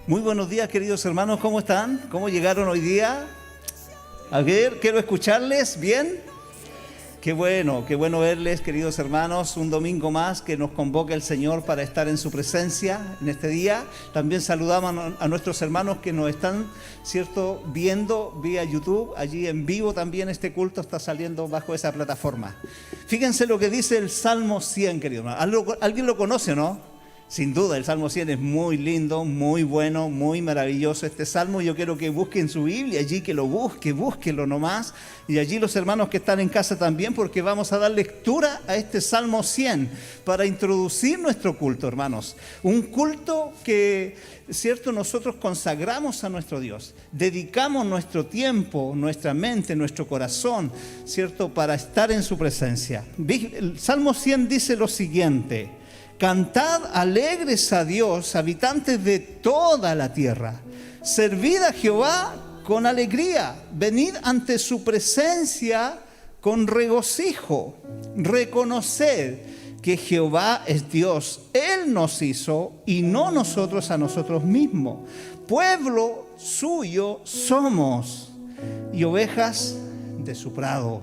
Muy buenos días, queridos hermanos, ¿cómo están? ¿Cómo llegaron hoy día? A ver, quiero escucharles, ¿bien? Qué bueno verles, queridos hermanos, un domingo más que nos convoca el Señor para estar en su presencia en este día. También saludamos a nuestros hermanos que nos están, ¿cierto?, viendo vía YouTube. Allí en vivo también este culto está saliendo bajo esa plataforma. Fíjense lo que dice el Salmo 100, queridos hermanos. ¿Alguien lo conoce, no? Sin duda, el Salmo 100 es muy lindo, muy bueno, muy maravilloso este Salmo. Yo quiero que busquen su Biblia allí, que lo búsquenlo nomás. Y allí los hermanos que están en casa también, porque vamos a dar lectura a este Salmo 100 para introducir nuestro culto, hermanos. Un culto que, cierto, nosotros consagramos a nuestro Dios. Dedicamos nuestro tiempo, nuestra mente, nuestro corazón, cierto, para estar en su presencia. El Salmo 100 dice lo siguiente: cantad alegres a Dios, habitantes de toda la tierra. Servid a Jehová con alegría. Venid ante su presencia con regocijo. Reconoced que Jehová es Dios. Él nos hizo y no nosotros a nosotros mismos. Pueblo suyo somos y ovejas de su prado.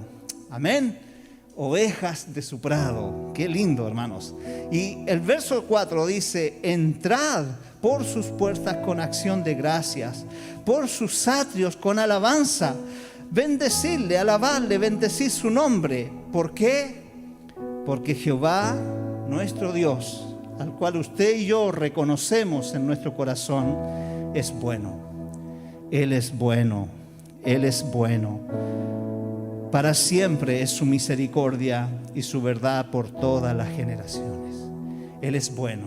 Amén. Ovejas de su prado. Qué lindo, hermanos. Y el verso 4 dice: entrad por sus puertas con acción de gracias, por sus atrios con alabanza. Bendecidle, alabadle, bendecid su nombre. ¿Por qué? Porque Jehová, nuestro Dios, al cual usted y yo reconocemos en nuestro corazón, es bueno. Él es bueno. Él es bueno. Para siempre es su misericordia y su verdad por todas las generaciones. Él es bueno.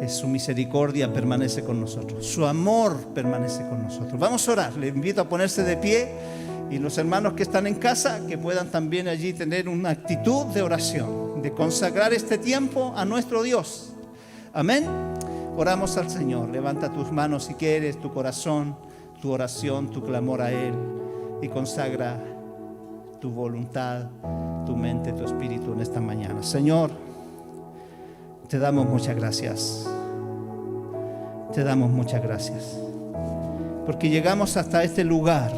Su misericordia permanece con nosotros. Su amor permanece con nosotros. Vamos a orar. Les invito a ponerse de pie. Y los hermanos que están en casa, que puedan también allí tener una actitud de oración, de consagrar este tiempo a nuestro Dios. Amén. Oramos al Señor. Levanta tus manos si quieres, tu corazón, tu oración, tu clamor a Él. Y consagra tu voluntad, tu mente, tu espíritu en esta mañana. Señor, te damos muchas gracias. Te damos muchas gracias. Porque llegamos hasta este lugar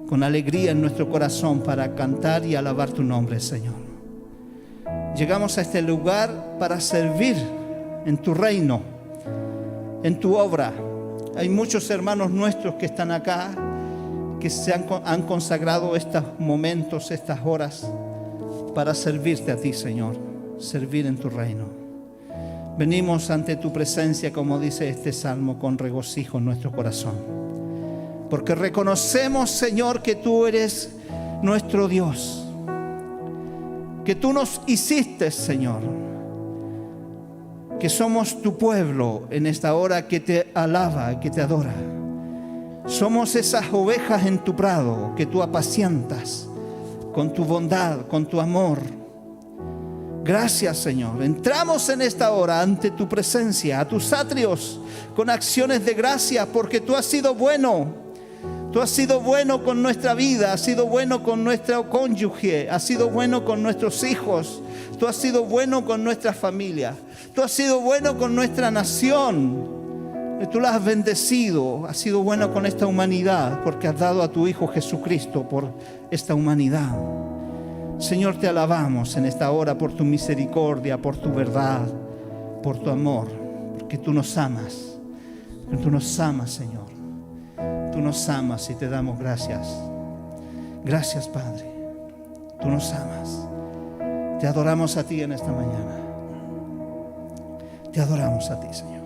con alegría en nuestro corazón para cantar y alabar tu nombre, Señor. Llegamos a este lugar para servir en tu reino, en tu obra. Hay muchos hermanos nuestros que están acá, que se han consagrado estos momentos, estas horas, para servirte a ti, Señor, servir en tu reino. Venimos ante tu presencia, como dice este salmo, con regocijo en nuestro corazón, porque reconocemos, Señor, que tú eres nuestro Dios, que tú nos hiciste, Señor, que somos tu pueblo en esta hora que te alaba, que te adora. Somos esas ovejas en tu prado que tú apacientas con tu bondad, con tu amor. Gracias, Señor. Entramos en esta hora ante tu presencia, a tus atrios, con acciones de gracia, porque tú has sido bueno. Tú has sido bueno con nuestra vida, has sido bueno con nuestro cónyuge, has sido bueno con nuestros hijos, tú has sido bueno con nuestra familia, tú has sido bueno con nuestra nación. Tú la has bendecido, has sido bueno con esta humanidad, porque has dado a tu Hijo Jesucristo por esta humanidad. Señor, te alabamos en esta hora por tu misericordia, por tu verdad, por tu amor, porque tú nos amas. Tú nos amas, Señor. Tú nos amas y te damos gracias. Gracias, Padre. Tú nos amas. Te adoramos a ti en esta mañana. Te adoramos a ti, Señor.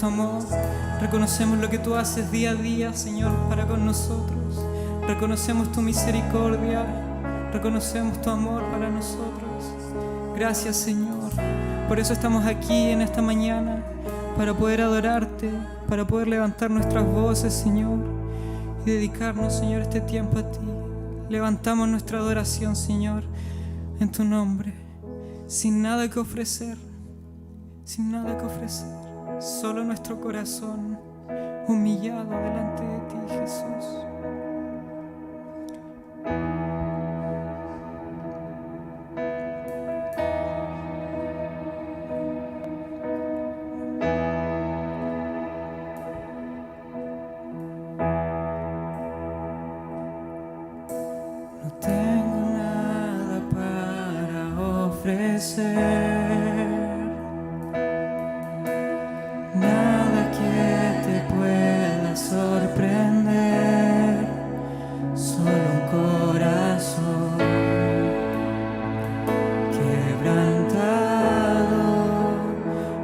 tu amor, reconocemos lo que tú haces día a día, Señor, para con nosotros. Reconocemos tu misericordia, reconocemos tu amor para nosotros. Gracias, Señor. Por eso estamos aquí en esta mañana, para poder adorarte, para poder levantar nuestras voces, Señor, y dedicarnos, Señor, este tiempo a ti. Levantamos nuestra adoración, Señor, en tu nombre, sin nada que ofrecer, solo nuestro corazón humillado delante de ti, Jesús. No tengo nada para ofrecer, nada que te pueda sorprender, solo un corazón quebrantado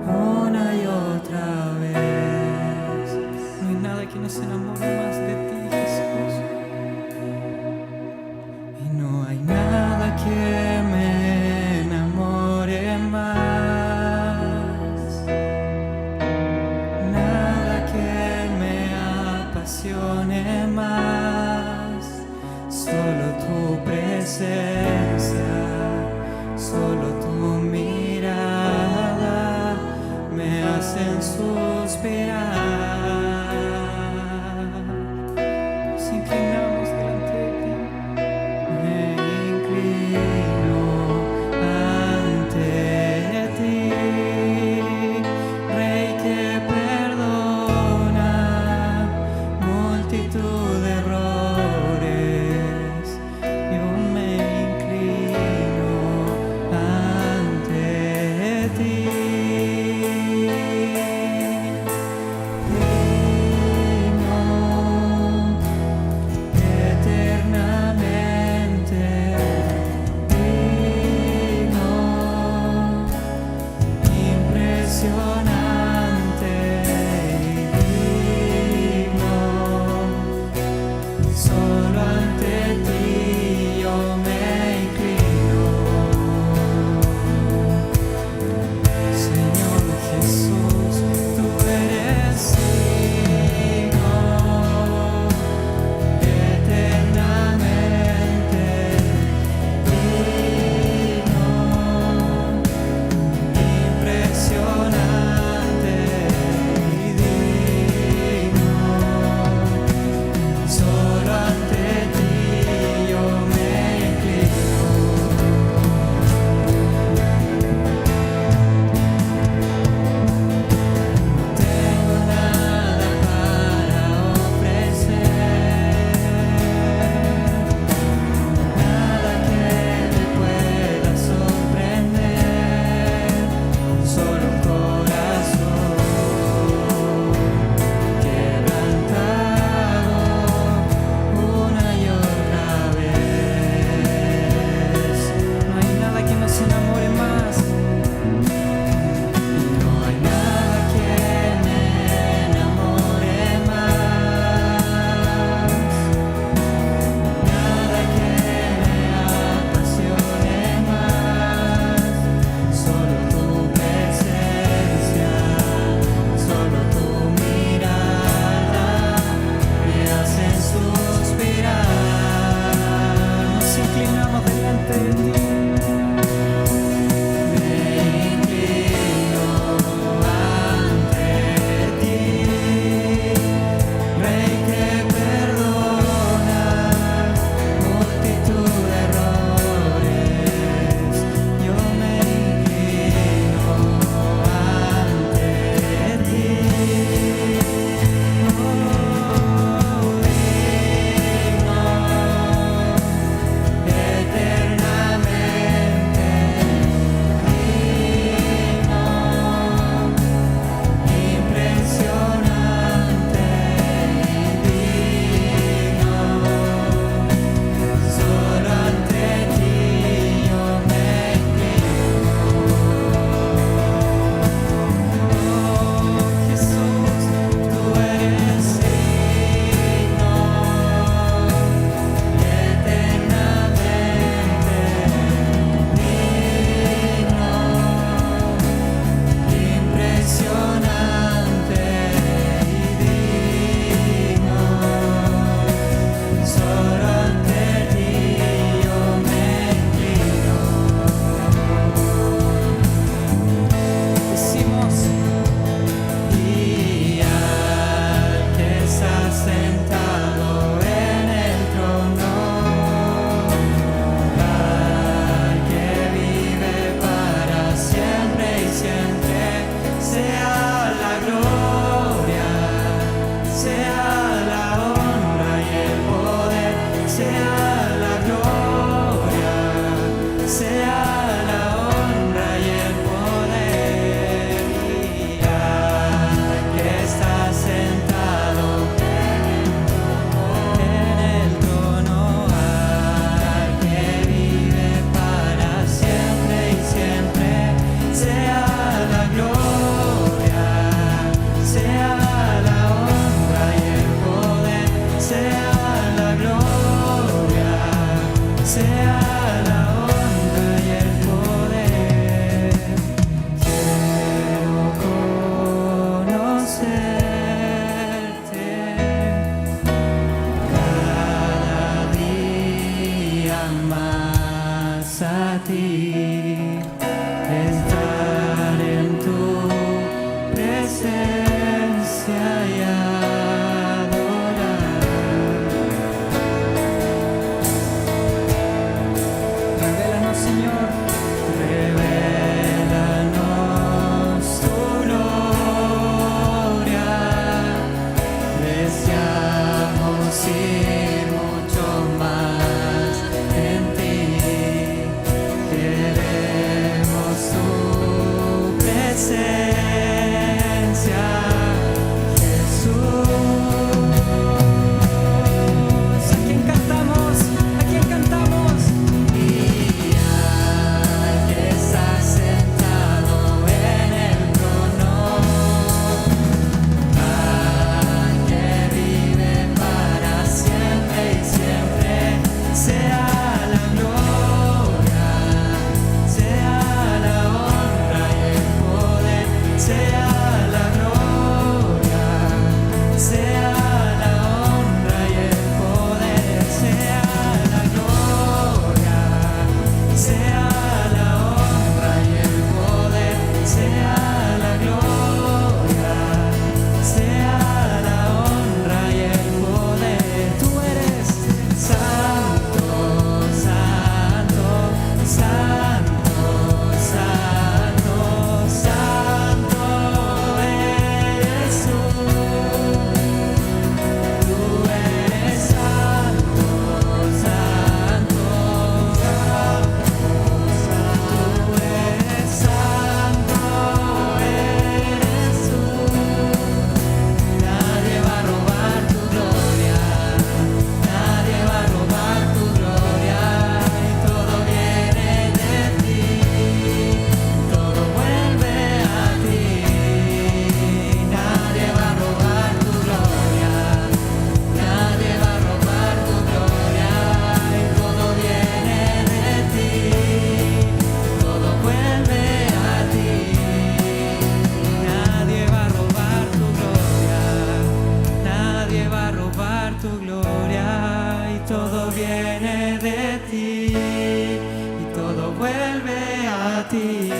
una y otra vez. No hay nada que nos enamore más de ti, Jesús. Y no hay nada que me enamore más, nada que me apasione más, solo tu presencia, solo tu mirada me hacen suspirar. Nos inclinamos delante de ti. Me inclino ante ti, Rey que perdona multitud de errores. Yo me inclino ante ti. sea la gloria, sea la honra y el poder. Que está sentado en el trono, al que vive para siempre y siempre. Sea la gloria, sea la honra y el poder. Sea la gloria, sea la honra y el poder. Quiero conocerte cada día más a ti, estar en tu presencia y adorar. Revélanos, Señor, revélanos tu gloria. Deseamos ir mucho más en ti. Queremos tu presencia, Jesús. ¿A quién cantamos? ¿A quién cantamos? Y al que está sentado en el trono, al que vive para siempre y siempre. Sea la gloria, sea la honra y el poder. Sea la gloria, sea la honra y el poder. Sea la gloria, sea la honra y el poder. Sea la gloria, sea la honra y el poder. Tú eres santo, santo, santo, santo, santo eres tú. Tú eres santo, santo, santo, tú eres santo, eres tú. Nadie va a robar tu gloria, nadie va a robar tu gloria, y todo viene de ti, todo vuelve a ti. Nadie va a robar tu gloria, nadie va a robar tu gloria, y todo viene de ti, todo vuelve a ti. Nadie va a robar tu gloria, nadie va a robar tu gloria, y todo viene de ti, y todo vuelve a ti.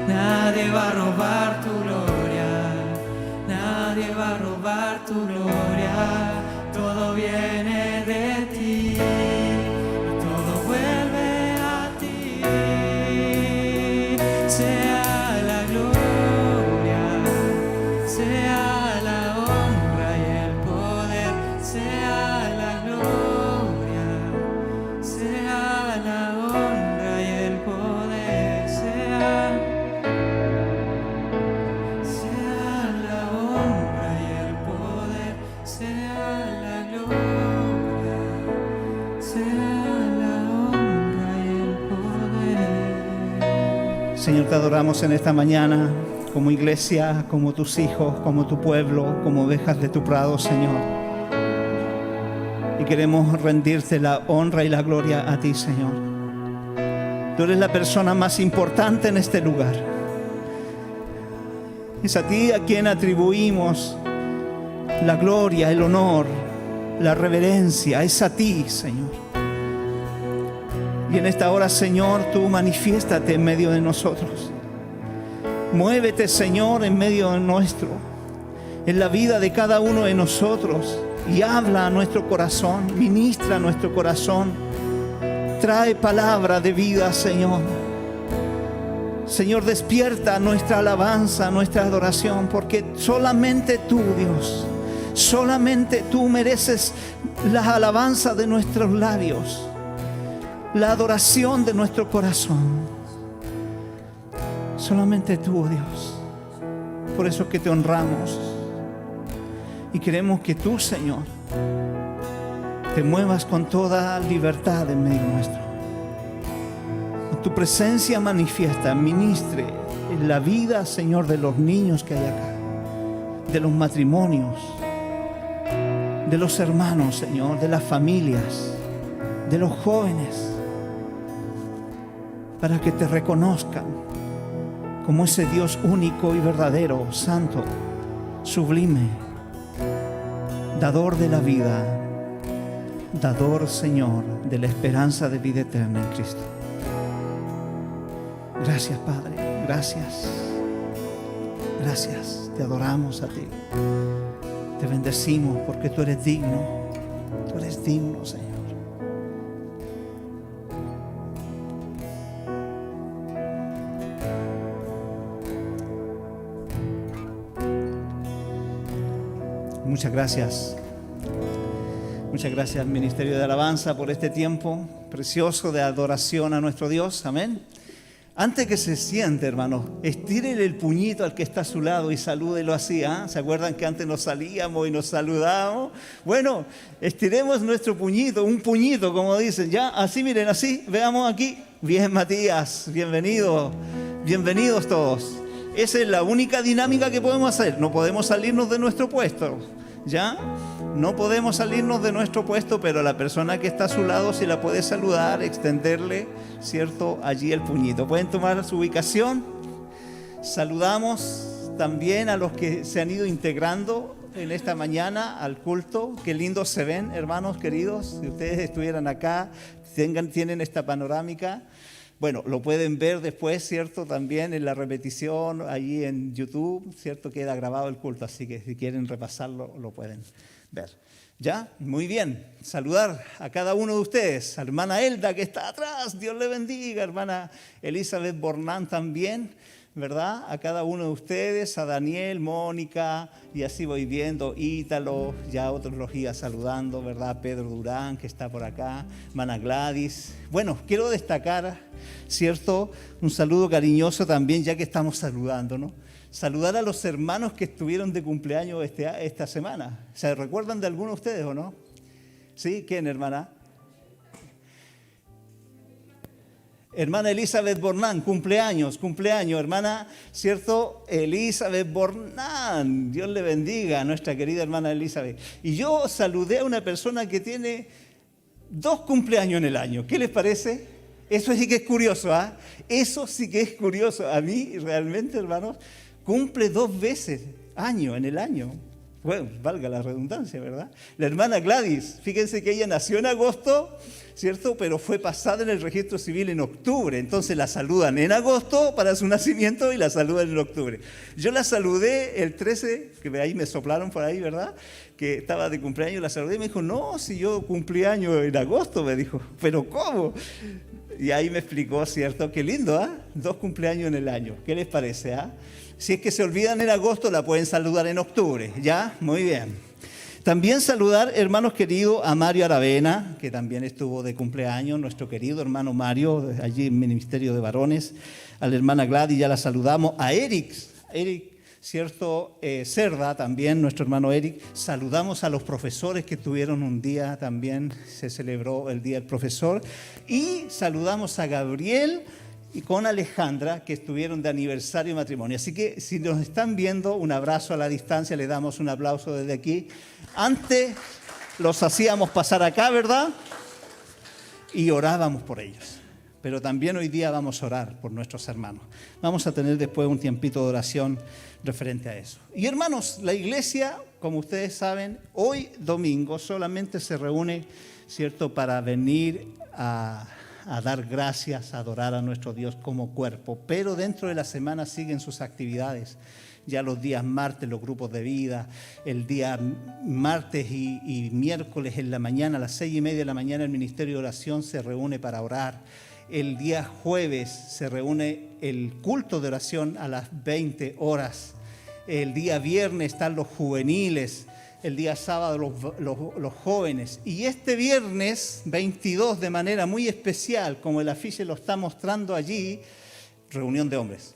Nadie va a robar tu gloria, nadie va a robar tu gloria, todo viene de ti, y todo vuelve a ti. Sea la gloria, sea la honra y el poder. Sea la gloria, sea la honra y el poder. Sea la honra y el poder. Sea la gloria, sea la honra y el poder. Señor, te adoramos en esta mañana como iglesia, como tus hijos, como tu pueblo, como ovejas de tu prado, Señor. Y queremos rendirte la honra y la gloria a ti, Señor. Tú eres la persona más importante en este lugar. Es a ti a quien atribuimos la gloria, el honor, la reverencia. Es a ti, Señor. Y en esta hora, Señor, tú manifiéstate en medio de nosotros. Muévete, Señor, en medio de nuestro, en la vida de cada uno de nosotros, y habla a nuestro corazón, ministra a nuestro corazón, trae palabra de vida, Señor. Señor, despierta nuestra alabanza, nuestra adoración, porque solamente tú, Dios, Solamente tú mereces la alabanza de nuestros labios, la adoración de nuestro corazón. Solamente tú, oh Dios. Por eso es que te honramos y queremos que tú, Señor, te muevas con toda libertad en medio nuestro. Tu presencia manifiesta, ministre en la vida, Señor, de los niños que hay acá, de los matrimonios, de los hermanos, Señor, de las familias, de los jóvenes, para que te reconozcan como ese Dios único y verdadero, santo, sublime, dador de la vida, dador, Señor, de la esperanza de vida eterna en Cristo. Gracias, Padre, gracias, gracias, te adoramos a ti, te bendecimos porque tú eres digno, Señor. Muchas gracias Ministerio de Alabanza por este tiempo precioso de adoración a nuestro Dios, amén. Antes que se siente, hermanos, estírele el puñito al que está a su lado y salúdelo así, ¿ah? ¿Se acuerdan que antes nos salíamos y nos saludábamos? Bueno, estiremos nuestro puñito, un puñito, como dicen, ya, así, miren, así, veamos aquí. Bien, Matías, bienvenido, bienvenidos todos. Esa es la única dinámica que podemos hacer, no podemos salirnos de nuestro puesto, ¿ya? No podemos salirnos de nuestro puesto, pero la persona que está a su lado, si la puede saludar, extenderle, ¿cierto?, allí el puñito. Pueden tomar su ubicación. Saludamos también a los que se han ido integrando en esta mañana al culto. Qué lindos se ven, hermanos queridos. Si ustedes estuvieran acá, tienen esta panorámica. Bueno, lo pueden ver después, ¿cierto? También en la repetición, allí en YouTube, ¿cierto? Queda grabado el culto, así que si quieren repasarlo, lo pueden ver. ¿Ya? Muy bien. Saludar a cada uno de ustedes. A hermana Elda, que está atrás, Dios le bendiga. Hermana Elizabeth Bornán también, ¿verdad? A cada uno de ustedes, a Daniel, Mónica, y así voy viendo, Ítalo, ya otros los iba saludando, ¿verdad? Pedro Durán, que está por acá, hermana Gladys. Bueno, quiero destacar, ¿cierto?, un saludo cariñoso también, ya que estamos saludando, ¿no? Saludar a los hermanos que estuvieron de cumpleaños esta semana. ¿Se recuerdan de alguno de ustedes o no? ¿Sí? ¿Quién, hermana? Hermana Elizabeth Bornán, cumpleaños, hermana, ¿cierto? Elizabeth Bornán, Dios le bendiga a nuestra querida hermana Elizabeth. Y yo saludé a una persona que tiene 2 cumpleaños en el año. ¿Qué les parece? Eso sí que es curioso, ¿ah? Eso sí que es curioso. A mí, realmente, hermanos, cumple 2 veces en el año. Bueno, valga la redundancia, ¿verdad? La hermana Gladys, fíjense que ella nació en agosto, ¿cierto? Pero fue pasada en el registro civil en octubre. Entonces la saludan en agosto para su nacimiento y la saludan en octubre. Yo la saludé el 13, que ahí me soplaron por ahí, ¿verdad? Que estaba de cumpleaños, la saludé y me dijo, no, si yo cumplí año en agosto, me dijo. ¿Pero cómo? Y ahí me explicó, ¿cierto? Qué lindo, ¿ah? 2 cumpleaños en el año. ¿Qué les parece, ah? Si es que se olvidan en agosto, la pueden saludar en octubre, ¿ya? Muy bien. También saludar, hermanos queridos, a Mario Aravena, que también estuvo de cumpleaños, nuestro querido hermano Mario, allí en el Ministerio de Varones. A la hermana Gladys ya la saludamos. A Eric, ¿cierto? Cerda también, nuestro hermano Eric. Saludamos a los profesores que tuvieron un día también, se celebró el Día del Profesor. Y saludamos a Gabriel y con Alejandra, que estuvieron de aniversario de matrimonio. Así que si nos están viendo, un abrazo a la distancia, le damos un aplauso desde aquí. Antes los hacíamos pasar acá, ¿verdad? Y orábamos por ellos. Pero también hoy día vamos a orar por nuestros hermanos. Vamos a tener después un tiempito de oración referente a eso. Y hermanos, la iglesia, como ustedes saben, hoy domingo solamente se reúne, ¿cierto?, para venir a dar gracias, a adorar a nuestro Dios como cuerpo. Pero dentro de la semana siguen sus actividades. Ya los días martes, los grupos de vida, el día martes y miércoles en la mañana, a las 6:30 de la mañana, el Ministerio de Oración se reúne para orar. El día jueves se reúne el culto de oración a las 20 horas. El día viernes están los juveniles, el día sábado los jóvenes. Y este viernes 22, de manera muy especial, como el afiche lo está mostrando allí, reunión de hombres.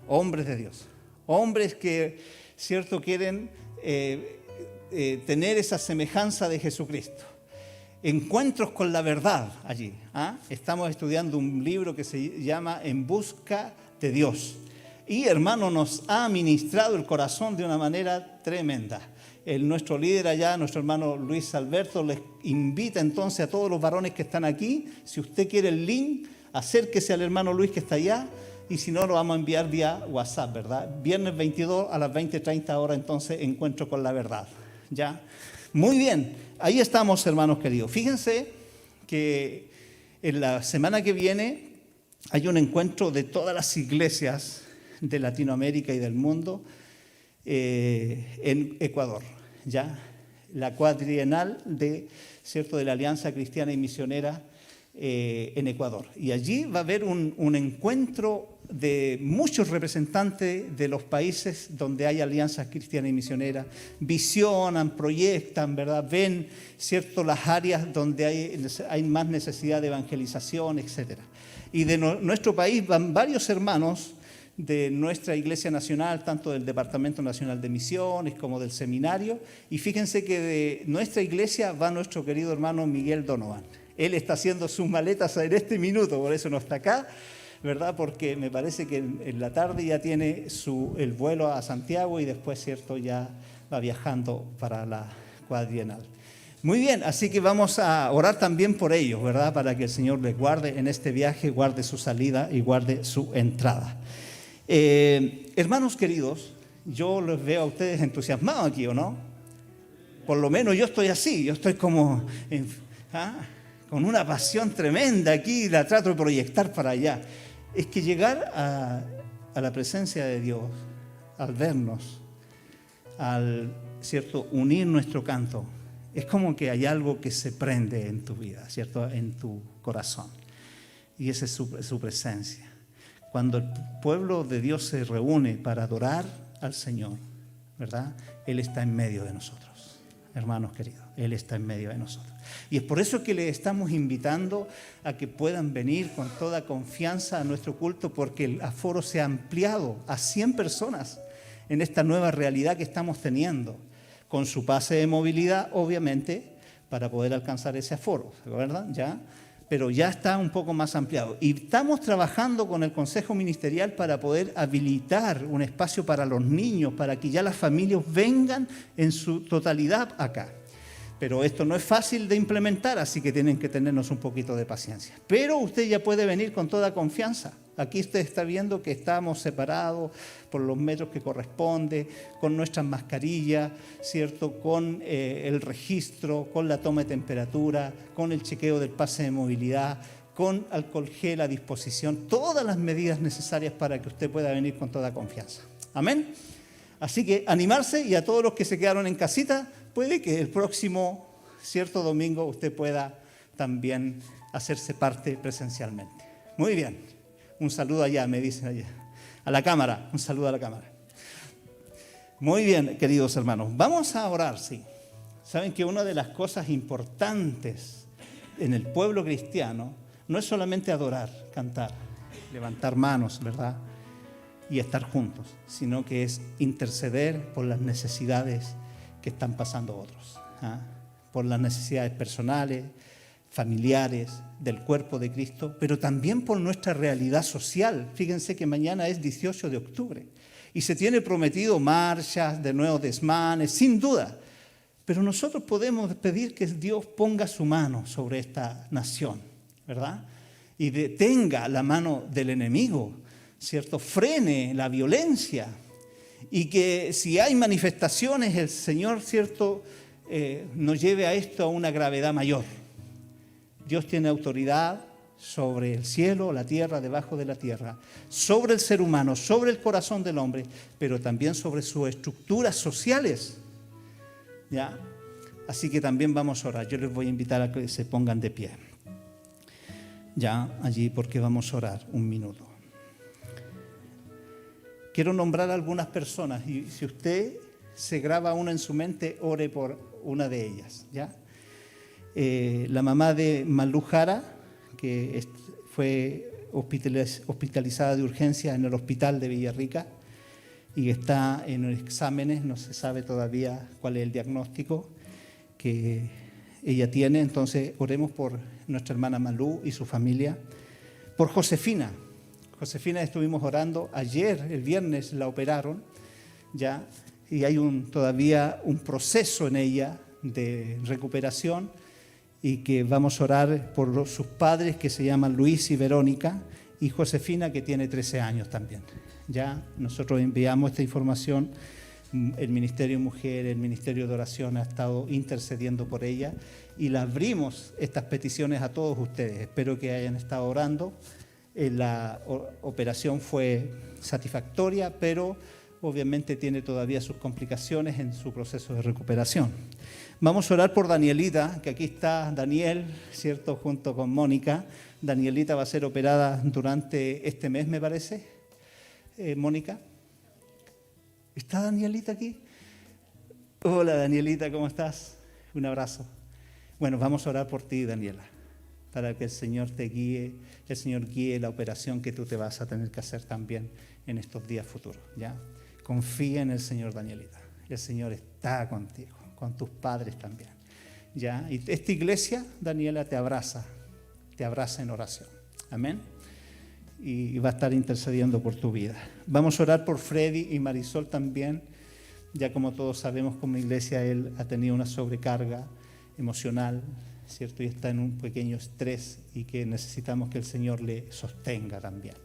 Hombres de Dios. Hombres que, cierto, quieren tener esa semejanza de Jesucristo. Encuentros con la verdad allí. Estamos estudiando un libro que se llama En busca de Dios. Y hermano, nos ha ministrado el corazón de una manera tremenda. Nuestro líder allá, nuestro hermano Luis Alberto, les invita entonces a todos los varones que están aquí. Si usted quiere el link, acérquese al hermano Luis que está allá. Y si no, lo vamos a enviar vía WhatsApp, ¿verdad? Viernes 22 a las 20:30 horas, entonces, encuentro con la verdad. ¿Ya? Muy bien, ahí estamos, hermanos queridos. Fíjense que en la semana que viene hay un encuentro de todas las iglesias de Latinoamérica y del mundo en Ecuador, ¿ya? La cuatrienal de la Alianza Cristiana y Misionera en Ecuador. Y allí va a haber un encuentro de muchos representantes de los países donde hay alianzas cristianas y misioneras, visionan, proyectan, ¿verdad? Ven, ¿cierto?, las áreas donde hay más necesidad de evangelización, etc. Y de nuestro país van varios hermanos de nuestra Iglesia Nacional, tanto del Departamento Nacional de Misiones como del Seminario. Y fíjense que de nuestra iglesia va nuestro querido hermano Miguel Donovan. Él está haciendo sus maletas en este minuto, por eso no está acá, ¿verdad? Porque me parece que en la tarde ya tiene el vuelo a Santiago y después, ¿cierto?, ya va viajando para la cuadrienal. Muy bien, así que vamos a orar también por ellos, ¿verdad? Para que el Señor les guarde en este viaje, guarde su salida y guarde su entrada. Hermanos queridos, yo los veo a ustedes entusiasmados aquí, ¿o no? Por lo menos yo estoy así, yo estoy como con una pasión tremenda aquí, la trato de proyectar para allá. Es que llegar a la presencia de Dios, al vernos, al, ¿cierto?, unir nuestro canto, es como que hay algo que se prende en tu vida, ¿cierto?, en tu corazón. Y esa es su presencia. Cuando el pueblo de Dios se reúne para adorar al Señor, ¿verdad?, Él está en medio de nosotros, hermanos queridos, Él está en medio de nosotros. Y es por eso que les estamos invitando a que puedan venir con toda confianza a nuestro culto, porque el aforo se ha ampliado a 100 personas en esta nueva realidad que estamos teniendo, con su pase de movilidad, obviamente, para poder alcanzar ese aforo, ¿verdad? ¿Ya? Pero ya está un poco más ampliado. Y estamos trabajando con el Consejo Ministerial para poder habilitar un espacio para los niños, para que ya las familias vengan en su totalidad acá. Pero esto no es fácil de implementar, así que tienen que tenernos un poquito de paciencia. Pero usted ya puede venir con toda confianza. Aquí usted está viendo que estamos separados por los metros que corresponde, con nuestras mascarillas, ¿cierto?, con el registro, con la toma de temperatura, con el chequeo del pase de movilidad, con alcohol gel a disposición, todas las medidas necesarias para que usted pueda venir con toda confianza. Amén. Así que animarse, y a todos los que se quedaron en casita, puede que el próximo, cierto, domingo usted pueda también hacerse parte presencialmente. Muy bien. Un saludo allá, me dicen allá. A la cámara, un saludo a la cámara. Muy bien, queridos hermanos. Vamos a orar, sí. Saben que una de las cosas importantes en el pueblo cristiano no es solamente adorar, cantar, levantar manos, ¿verdad?, y estar juntos, sino que es interceder por las necesidades que están pasando otros, por las necesidades personales, familiares, del cuerpo de Cristo, pero también por nuestra realidad social. Fíjense que mañana es 18 de octubre y se tiene prometido marchas, de nuevos desmanes, sin duda. Pero nosotros podemos pedir que Dios ponga su mano sobre esta nación, ¿verdad? Y detenga la mano del enemigo, ¿cierto? Frene la violencia. Y que si hay manifestaciones, el Señor, ¿cierto?, nos lleve a esto a una gravedad mayor. Dios tiene autoridad sobre el cielo, la tierra, debajo de la tierra, sobre el ser humano, sobre el corazón del hombre, pero también sobre sus estructuras sociales. ¿Ya? Así que también vamos a orar. Yo les voy a invitar a que se pongan de pie. Ya, allí, porque vamos a orar un minuto. Quiero nombrar a algunas personas, y si usted, se graba una en su mente, ore por una de ellas, ¿ya? La mamá de Malú Jara, que fue hospitalizada de urgencia en el hospital de Villarrica y está en exámenes, no se sabe todavía cuál es el diagnóstico que ella tiene. Entonces oremos por nuestra hermana Malú y su familia. Por Josefina. Josefina estuvimos orando ayer, el viernes la operaron ya, y hay todavía un proceso en ella de recuperación, y que vamos a orar por sus padres, que se llaman Luis y Verónica, y Josefina, que tiene 13 años también. Ya nosotros enviamos esta información, el Ministerio de Mujer, el Ministerio de Oración ha estado intercediendo por ella, y le abrimos estas peticiones a todos ustedes. Espero que hayan estado orando. La operación fue satisfactoria, pero obviamente tiene todavía sus complicaciones en su proceso de recuperación. Vamos a orar por Danielita, que aquí está Daniel, ¿cierto?, junto con Mónica. Danielita va a ser operada durante este mes, me parece. Mónica, ¿está Danielita aquí? Hola Danielita, ¿cómo estás? Un abrazo. Bueno, vamos a orar por ti, Daniela, para que el Señor te guíe, el Señor guíe la operación que tú te vas a tener que hacer también en estos días futuros, ¿ya? Confía en el Señor, Danielita. El Señor está contigo, con tus padres también, ¿ya? Y esta iglesia, Daniela, te abraza en oración. Amén. Y va a estar intercediendo por tu vida. Vamos a orar por Freddy y Marisol también. Ya como todos sabemos, como iglesia, él ha tenido una sobrecarga emocional, ¿cierto? Y está en un pequeño estrés, y que necesitamos que el Señor le sostenga también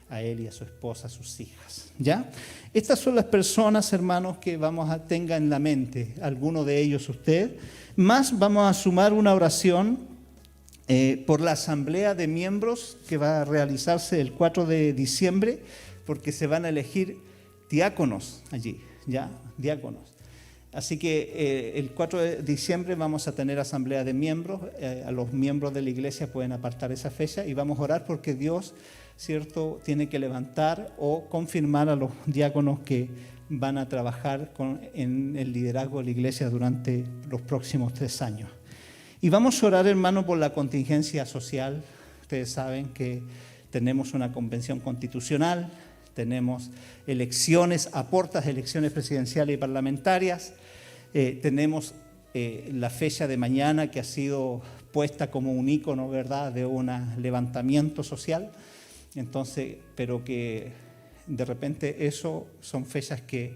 a él y a su esposa, a sus hijas, ¿ya? Estas son las personas, hermanos, que tenga en la mente, alguno de ellos usted. Más vamos a sumar una oración por la asamblea de miembros que va a realizarse el 4 de diciembre, porque se van a elegir diáconos allí, ¿ya? Diáconos. Así que el 4 de diciembre vamos a tener asamblea de miembros. A los miembros de la iglesia pueden apartar esa fecha, y vamos a orar porque Dios, ¿cierto?, tiene que levantar o confirmar a los diáconos que van a trabajar en el liderazgo de la iglesia durante los próximos 3 años. Y vamos a orar, hermano, por la contingencia social. Ustedes saben que tenemos una convención constitucional, tenemos elecciones a puertas, elecciones presidenciales y parlamentarias. Tenemos la fecha de mañana, que ha sido puesta como un ícono, ¿verdad?, de un levantamiento social. Entonces, pero que de repente eso son fechas que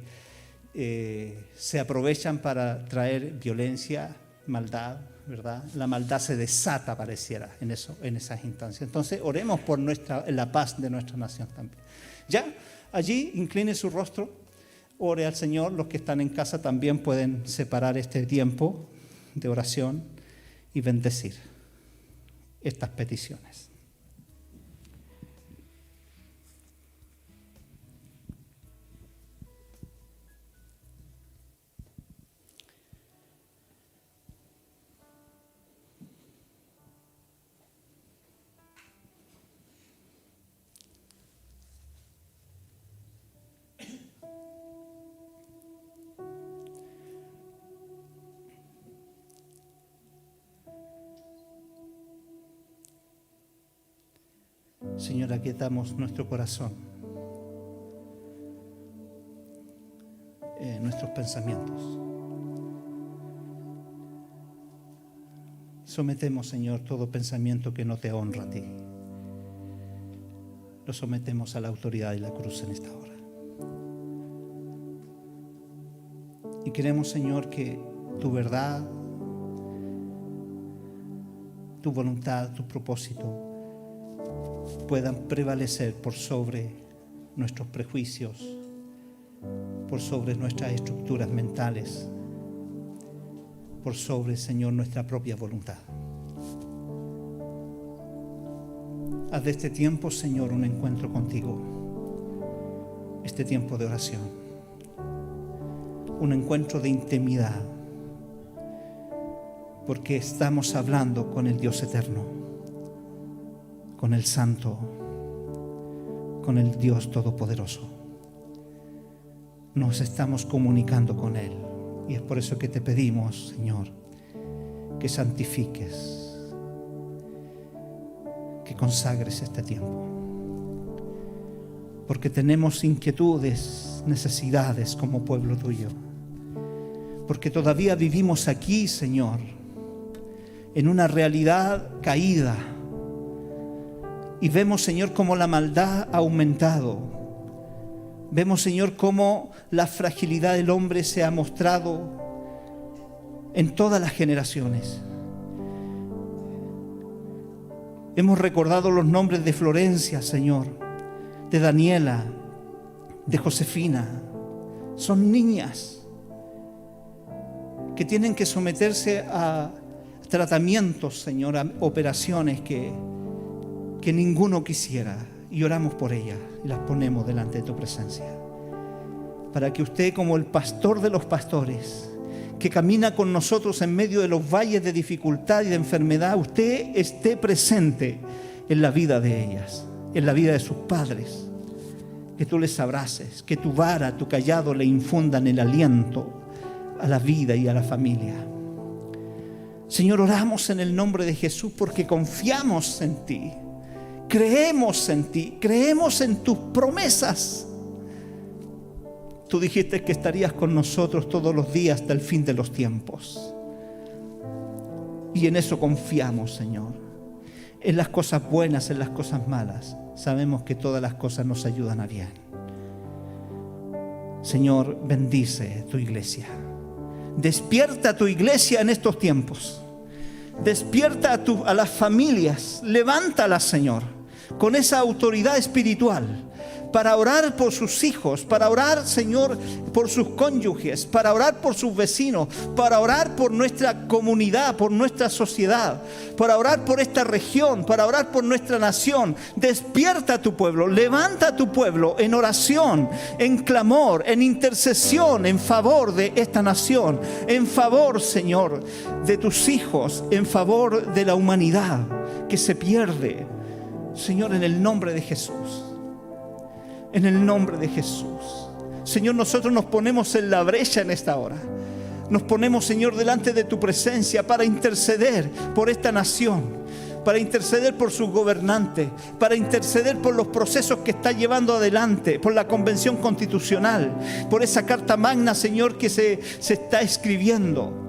se aprovechan para traer violencia, maldad, ¿verdad? La maldad se desata, pareciera, en esas instancias. Entonces, oremos por la paz de nuestra nación también. Ya, allí incline su rostro, ore al Señor. Los que están en casa también pueden separar este tiempo de oración y bendecir estas peticiones. Señor, aquietamos nuestro corazón, nuestros pensamientos. Sometemos, Señor, todo pensamiento que no te honra a ti. Lo sometemos a la autoridad de la cruz en esta hora. Y queremos, Señor, que tu verdad, tu voluntad, tu propósito puedan prevalecer por sobre nuestros prejuicios, por sobre nuestras estructuras mentales, por sobre, Señor, nuestra propia voluntad. Haz de este tiempo, Señor, un encuentro contigo, este tiempo de oración, un encuentro de intimidad, porque estamos hablando con el Dios eterno, con el Santo, con el Dios Todopoderoso. nos estamos comunicando con Él. Y es por eso que te pedimos, Señor, que santifiques, que consagres este tiempo. Porque tenemos inquietudes, necesidades como pueblo tuyo. Porque todavía vivimos aquí, Señor, en una realidad caída. Y vemos, Señor, cómo la maldad ha aumentado. Vemos, Señor, cómo la fragilidad del hombre se ha mostrado en todas las generaciones. Hemos recordado los nombres de Florencia, Señor, de Daniela, de Josefina. Son niñas que tienen que someterse a tratamientos, Señor, a operaciones que ninguno quisiera. Y oramos por ellas y las ponemos delante de tu presencia. Para que usted, como el pastor de los pastores, que camina con nosotros en medio de los valles de dificultad y de enfermedad, usted esté presente en la vida de ellas, en la vida de sus padres. Que tú les abraces, que tu vara, tu cayado le infundan el aliento a la vida y a la familia. Señor, oramos en el nombre de Jesús porque confiamos en ti. Creemos en ti, creemos en tus promesas. Tú dijiste que estarías con nosotros todos los días hasta el fin de los tiempos. Y en eso confiamos, Señor. En las cosas buenas, en las cosas malas. Sabemos que todas las cosas nos ayudan a bien. Señor, bendice tu iglesia. Despierta a tu iglesia en estos tiempos. Despierta a las familias. Levántalas, Señor, con esa autoridad espiritual para orar por sus hijos, para orar, Señor, por sus cónyuges, para orar por sus vecinos, para orar por nuestra comunidad, por nuestra sociedad, para orar por esta región, para orar por nuestra nación. Despierta a tu pueblo, levanta a tu pueblo en oración, en clamor, en intercesión, en favor de esta nación, en favor, Señor, de tus hijos, en favor de la humanidad que se pierde. Señor, en el nombre de Jesús. En el nombre de Jesús. Señor, nosotros nos ponemos en la brecha en esta hora. Nos ponemos, Señor, delante de tu presencia para interceder por esta nación, para interceder por sus gobernantes, para interceder por los procesos que está llevando adelante, por la convención constitucional, por esa carta magna, Señor, que se está escribiendo.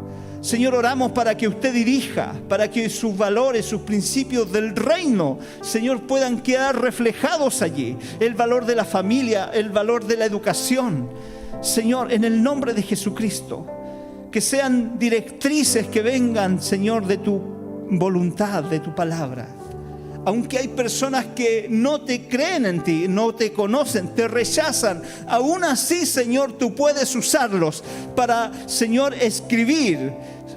Señor, oramos para que usted dirija, para que sus valores, sus principios del reino, Señor, puedan quedar reflejados allí. El valor de la familia, el valor de la educación. Señor, en el nombre de Jesucristo, que sean directrices que vengan, Señor, de tu voluntad, de tu palabra. Aunque hay personas que no te creen en ti, no te conocen, te rechazan, aún así, Señor, tú puedes usarlos para, Señor, escribir,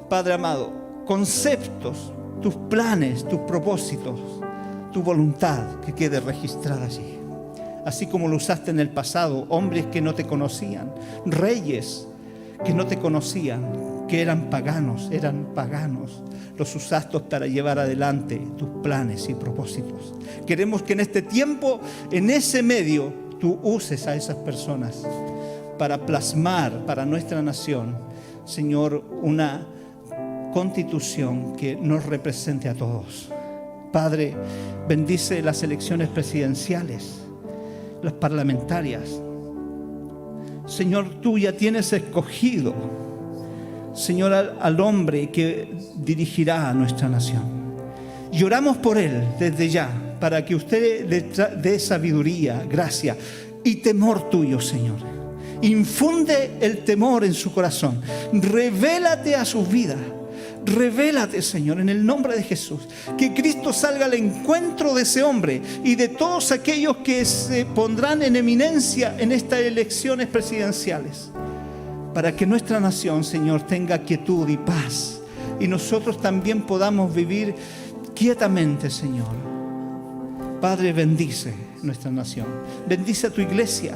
Padre amado, conceptos, tus planes, tus propósitos, tu voluntad que quede registrada allí. Así como lo usaste en el pasado, hombres que no te conocían, reyes que no te conocían, que eran paganos, los usaste para llevar adelante tus planes y propósitos. Queremos que en este tiempo, en ese medio, tú uses a esas personas para plasmar para nuestra nación, Señor, una constitución que nos represente a todos. Padre, bendice las elecciones presidenciales, las parlamentarias. Señor, tú ya tienes escogido, Señor, al hombre que dirigirá a nuestra nación. Y oramos por él desde ya, para que usted le dé sabiduría, gracia y temor tuyo, Señor. Infunde el temor en su corazón. Revélate a su vida. Revélate, Señor, en el nombre de Jesús. Que Cristo salga al encuentro de ese hombre y de todos aquellos que se pondrán en eminencia en estas elecciones presidenciales, para que nuestra nación, Señor, tenga quietud y paz, y nosotros también podamos vivir quietamente, Señor. Padre, bendice nuestra nación. Bendice a tu iglesia,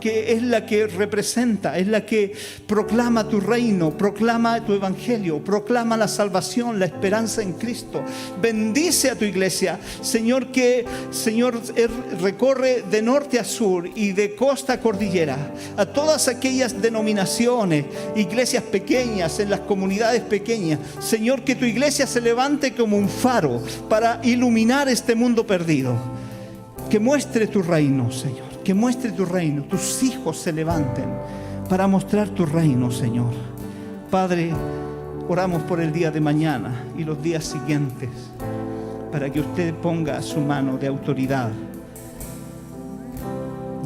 que es la que representa, es la que proclama tu reino, proclama tu evangelio, proclama la salvación, la esperanza en Cristo. Bendice a tu iglesia, Señor, que Señor recorre de norte a sur y de costa a cordillera, a todas aquellas denominaciones, iglesias pequeñas, en las comunidades pequeñas. Señor, que tu iglesia se levante como un faro para iluminar este mundo perdido. Que muestre tu reino, Señor. Que muestre tu reino. Tus hijos se levanten para mostrar tu reino, Señor. Padre, oramos por el día de mañana y los días siguientes, para que usted ponga su mano de autoridad,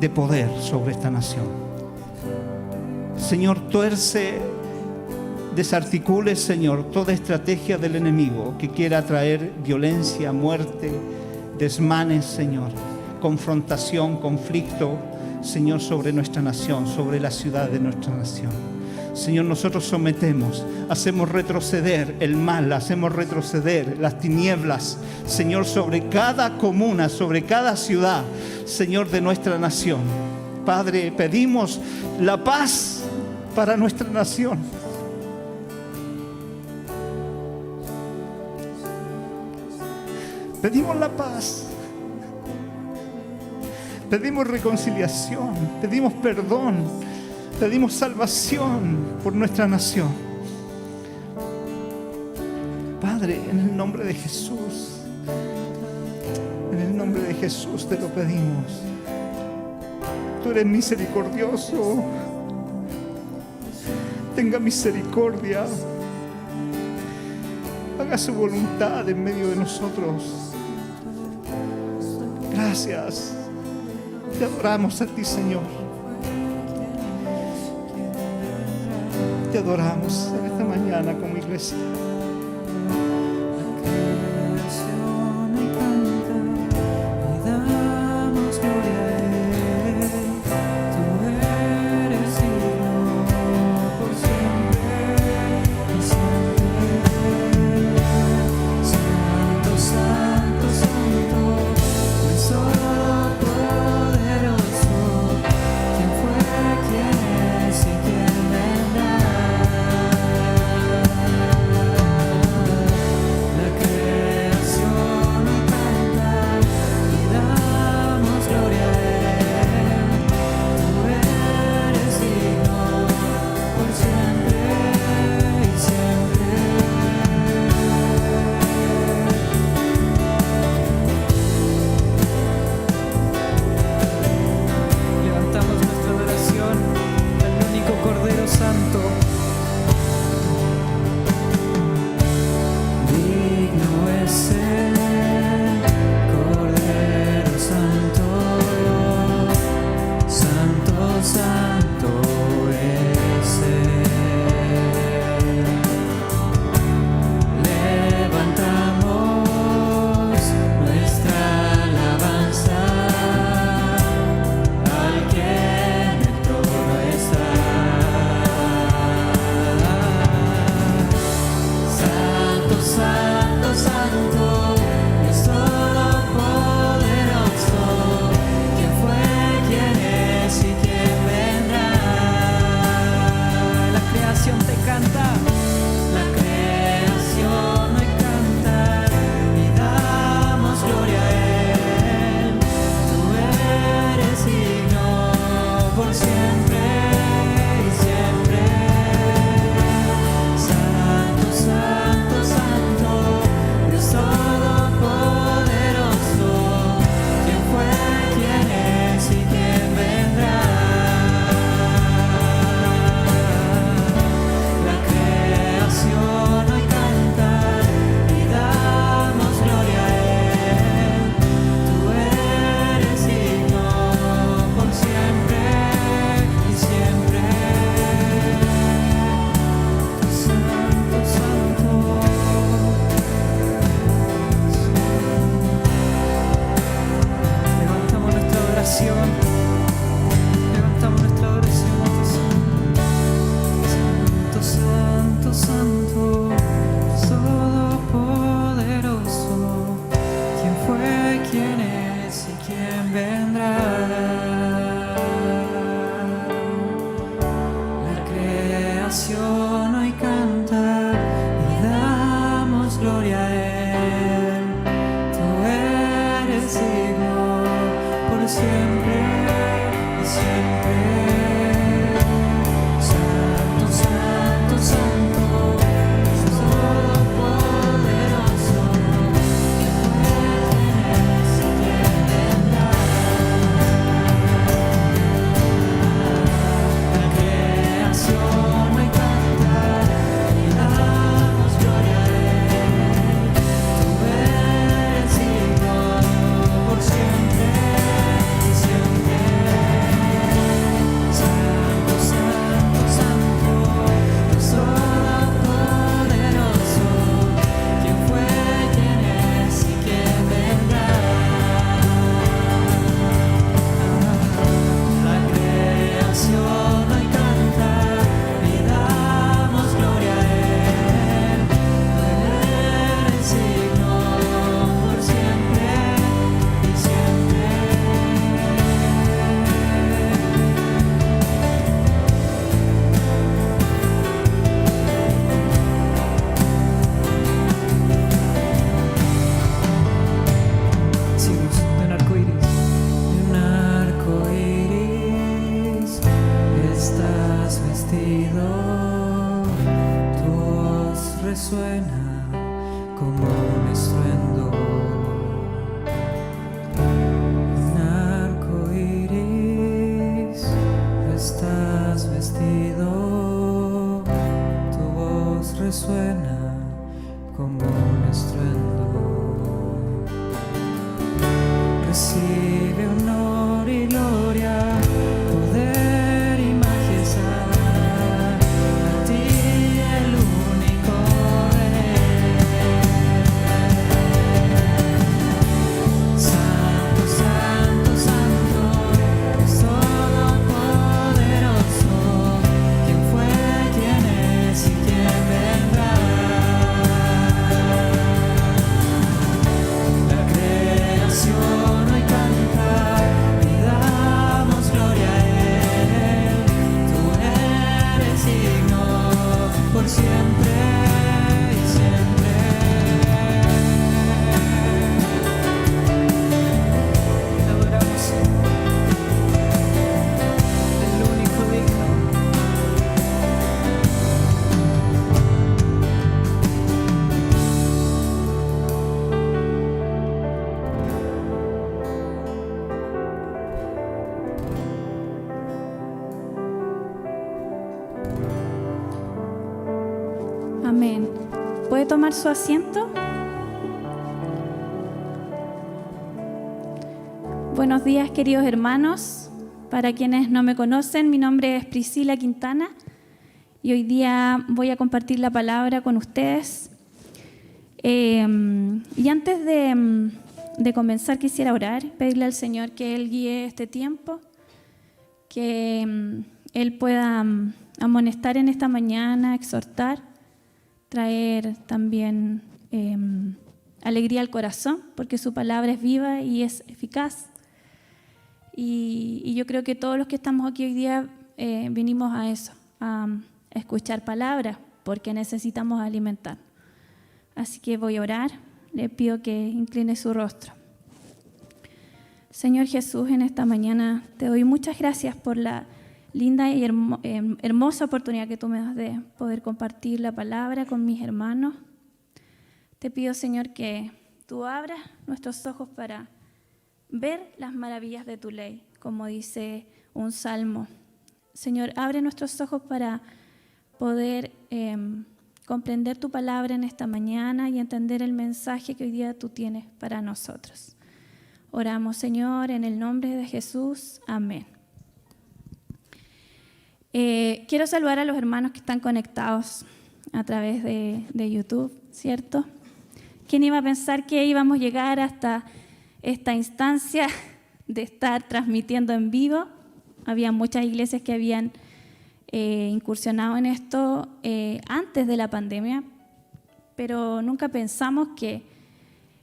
de poder sobre esta nación. Señor, desarticule, Señor, toda estrategia del enemigo que quiera traer violencia, muerte, desmanes, Señor, confrontación, conflicto, Señor, sobre nuestra nación, sobre la ciudad de nuestra nación. Señor, nosotros sometemos, hacemos retroceder el mal, hacemos retroceder las tinieblas, Señor, sobre cada comuna, sobre cada ciudad, Señor, de nuestra nación. Padre, pedimos la paz para nuestra nación. Pedimos la paz. Pedimos reconciliación, pedimos perdón, pedimos salvación por nuestra nación. Padre, en el nombre de Jesús, en el nombre de Jesús te lo pedimos. Tú eres misericordioso. Tenga misericordia. Haga su voluntad en medio de nosotros. Gracias. Te adoramos a ti, Señor. Te adoramos en esta mañana como iglesia. por siempre y siempre. Santo, santo, santo, Dios todopoderoso, que eres y que vendrá. La creación hoy canta y damos gloria a Él. Tú eres digno por siempre y siempre. Santo, santo, santo, Dios todopoderoso, quien fue, quien es y quien vendrá. La creación hoy canta y damos gloria a Él. Tú eres digno por siempre y siempre. Sigamos de un arco iris. De un arco iris estás vestido. Tu voz resuena como un estruendo. Un arco iris estás vestido. Tu voz resuena como un estruendo. Recibe honor y gloria, poder y majestad, a ti el único Rey. Santo, santo, santo, Dios todopoderoso, quien fue, quien es y quien vendrá. La creación hoy canta y damos gloria a Él. Tú eres digno por siempre y siempre. Te adoramos, Señor, el único digno. Amén. ¿Puede tomar su asiento? Buenos días, queridos hermanos. Para quienes no me conocen, mi nombre es Priscila Quintana y hoy día voy a compartir la palabra con ustedes. Y antes de comenzar quisiera orar, pedirle al Señor que Él guíe este tiempo, que Él pueda amonestar en esta mañana, exhortar, traer también alegría al corazón, porque su palabra es viva y es eficaz. Y yo creo que todos los que estamos aquí hoy día vinimos a eso, a escuchar palabras, porque necesitamos alimentar. Así que voy a orar, le pido que incline su rostro. Señor Jesús, en esta mañana te doy muchas gracias por la linda y hermosa oportunidad que tú me das de poder compartir la palabra con mis hermanos. Te pido, Señor, que tú abras nuestros ojos para ver las maravillas de tu ley, como dice un salmo. Señor, abre nuestros ojos para poder comprender tu palabra en esta mañana y entender el mensaje que hoy día tú tienes para nosotros. Oramos, Señor, en el nombre de Jesús. Amén. Quiero saludar a los hermanos que están conectados a través de YouTube, ¿cierto? ¿Quién iba a pensar que íbamos a llegar hasta esta instancia de estar transmitiendo en vivo? Había muchas iglesias que habían incursionado en esto antes de la pandemia, pero nunca pensamos que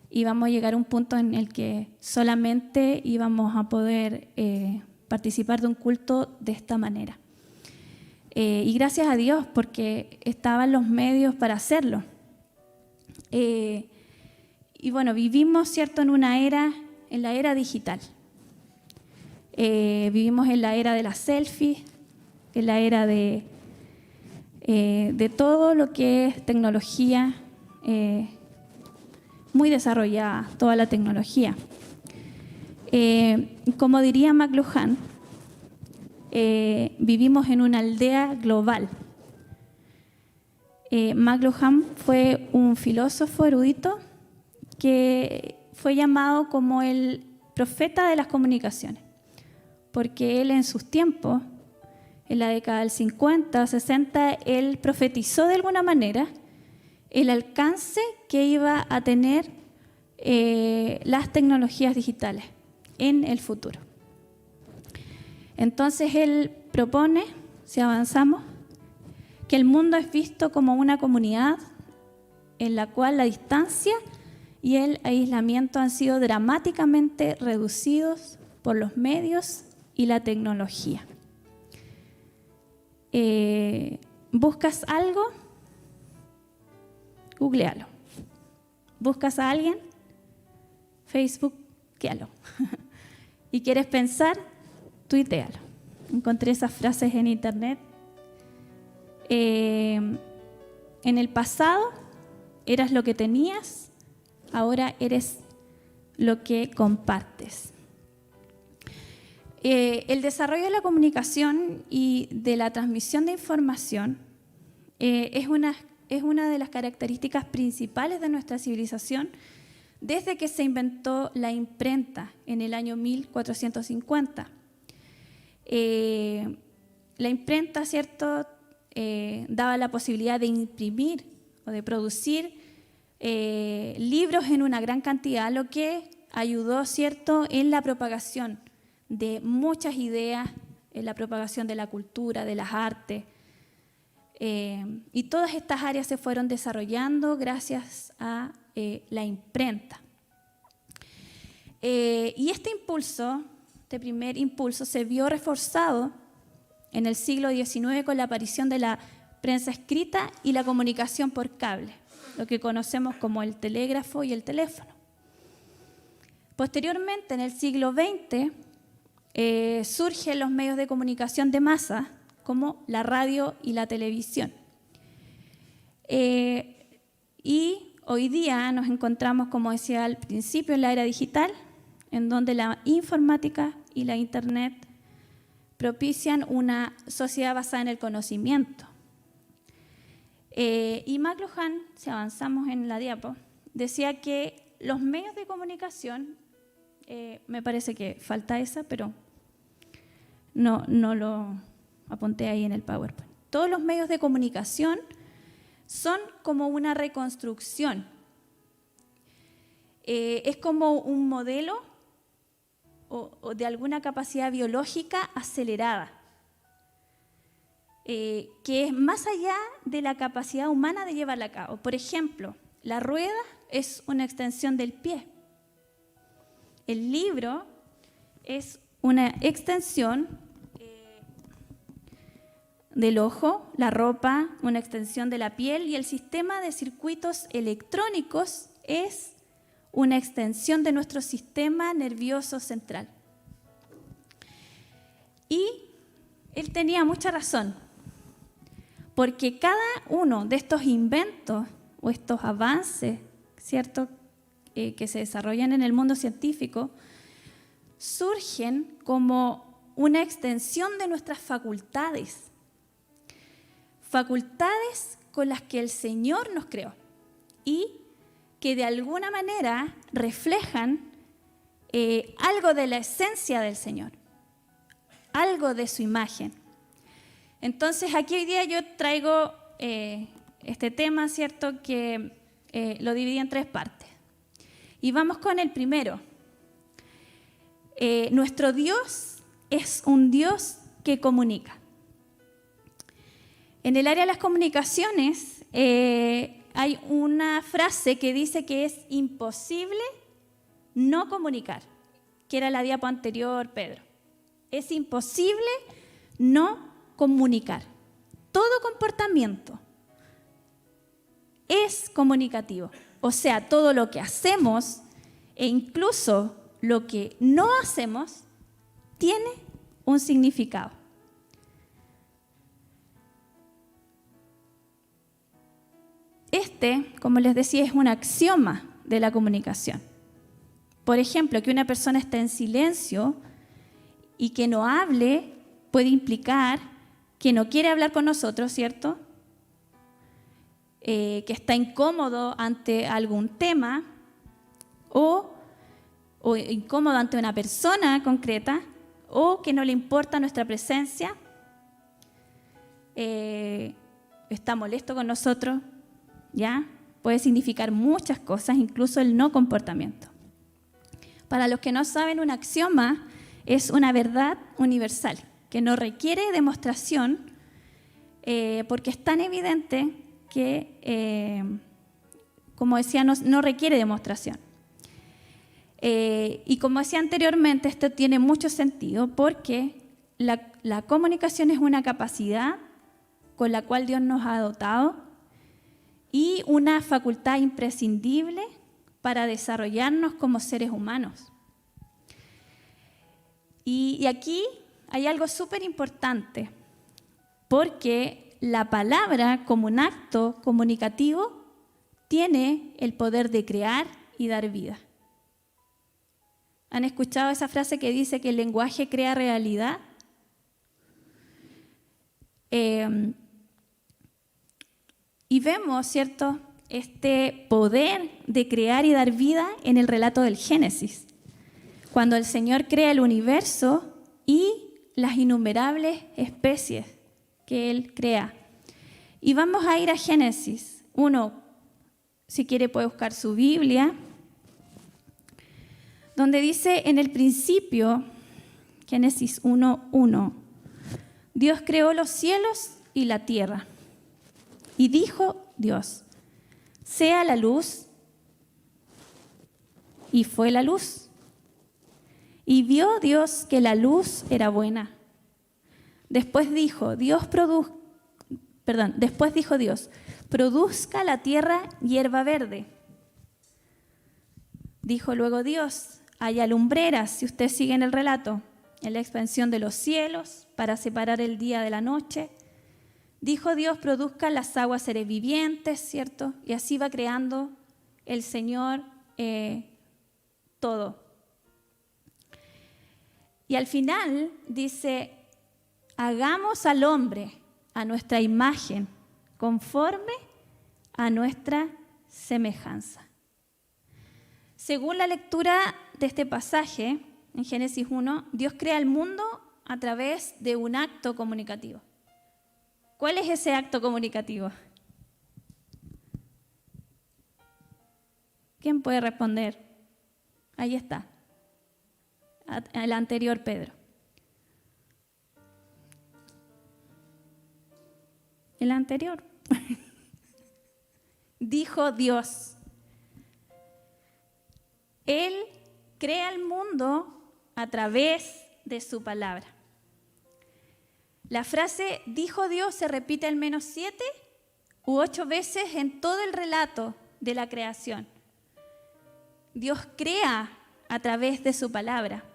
íbamos a llegar a un punto en el que solamente íbamos a poder participar de un culto de esta manera. Y gracias a Dios, porque estaban los medios para hacerlo. Y bueno, vivimos, ¿cierto?, en la era digital. Vivimos en la era de las selfies, en la era de todo lo que es tecnología, muy desarrollada, toda la tecnología. Como diría McLuhan, vivimos en una aldea global. McLuhan fue un filósofo erudito que fue llamado como el profeta de las comunicaciones, porque él en sus tiempos, en la década del 50, 60, él profetizó de alguna manera el alcance que iba a tener las tecnologías digitales en el futuro. Entonces él propone, si avanzamos, que el mundo es visto como una comunidad en la cual la distancia y el aislamiento han sido dramáticamente reducidos por los medios y la tecnología. ¿Buscas algo? Googlealo. ¿Buscas a alguien? Facebookéalo. ¿Y quieres pensar? Tuitealo. Encontré esas frases en internet. En el pasado eras lo que tenías, ahora eres lo que compartes. El desarrollo de la comunicación y de la transmisión de información es una de las características principales de nuestra civilización desde que se inventó la imprenta en el año 1450. La imprenta, ¿cierto?, daba la posibilidad de imprimir o de producir libros en una gran cantidad, lo que ayudó, ¿cierto?, en la propagación de muchas ideas, en la propagación de la cultura, de las artes. Y todas estas áreas se fueron desarrollando gracias a la imprenta. Y este primer impulso, se vio reforzado en el siglo XIX con la aparición de la prensa escrita y la comunicación por cable, lo que conocemos como el telégrafo y el teléfono. Posteriormente, en el siglo XX, surgen los medios de comunicación de masa, como la radio y la televisión. Y hoy día nos encontramos, como decía al principio, en la era digital, en donde la informática y la internet propician una sociedad basada en el conocimiento. Y McLuhan, si avanzamos en la diapo, decía que los medios de comunicación, me parece que falta esa, pero no lo apunté ahí en el PowerPoint. Todos los medios de comunicación son como una reconstrucción. Es como un modelo o de alguna capacidad biológica acelerada, que es más allá de la capacidad humana de llevarla a cabo. Por ejemplo, la rueda es una extensión del pie. El libro es una extensión del ojo, la ropa, una extensión de la piel, y el sistema de circuitos electrónicos es una extensión de nuestro sistema nervioso central. Y él tenía mucha razón, porque cada uno de estos inventos o estos avances, ¿cierto?, que se desarrollan en el mundo científico, surgen como una extensión de nuestras facultades con las que el Señor nos creó y que de alguna manera reflejan algo de la esencia del Señor, algo de su imagen. Entonces, aquí hoy día yo traigo este tema, ¿cierto?, que lo dividí en 3 partes. Y vamos con el primero. Nuestro Dios es un Dios que comunica. En el área de las comunicaciones hay una frase que dice que es imposible no comunicar, que era la diapo anterior, Pedro. Es imposible no comunicar. Todo comportamiento es comunicativo. O sea, todo lo que hacemos e incluso lo que no hacemos tiene un significado. Este, como les decía, es un axioma de la comunicación. Por ejemplo, que una persona esté en silencio y que no hable puede implicar que no quiere hablar con nosotros, ¿cierto? Que está incómodo ante algún tema o incómodo ante una persona concreta o que no le importa nuestra presencia, está molesto con nosotros, ¿ya? Puede significar muchas cosas, incluso el no comportamiento. Para los que no saben, un axioma es una verdad universal que no requiere demostración porque es tan evidente que, como decía, no requiere demostración. Y como decía anteriormente, esto tiene mucho sentido porque la comunicación es una capacidad con la cual Dios nos ha dotado y una facultad imprescindible para desarrollarnos como seres humanos. Y aquí hay algo súper importante, porque la palabra como un acto comunicativo tiene el poder de crear y dar vida. ¿Han escuchado esa frase que dice que el lenguaje crea realidad? Y vemos, ¿cierto?, este poder de crear y dar vida en el relato del Génesis, cuando el Señor crea el universo y las innumerables especies que Él crea. Y vamos a ir a Génesis 1, si quiere puede buscar su Biblia, donde dice en el principio, Génesis 1:1, Dios creó los cielos y la tierra. Y dijo Dios, sea la luz, y fue la luz. Y vio Dios que la luz era buena. Después dijo Dios, produzca la tierra hierba verde. Dijo luego Dios, haya lumbreras, si usted sigue en el relato, en la expansión de los cielos, para separar el día de la noche. Dijo Dios, produzca las aguas seres vivientes, ¿cierto? Y así va creando el Señor todo. Y al final dice, hagamos al hombre a nuestra imagen, conforme a nuestra semejanza. Según la lectura de este pasaje, en Génesis 1, Dios crea el mundo a través de un acto comunicativo. ¿Cuál es ese acto comunicativo? ¿Quién puede responder? Ahí está. El anterior, Pedro. El anterior. Dijo Dios. Él crea el mundo a través de su palabra. La frase dijo Dios se repite al menos 7 u 8 veces en todo el relato de la creación. Dios crea a través de su palabra.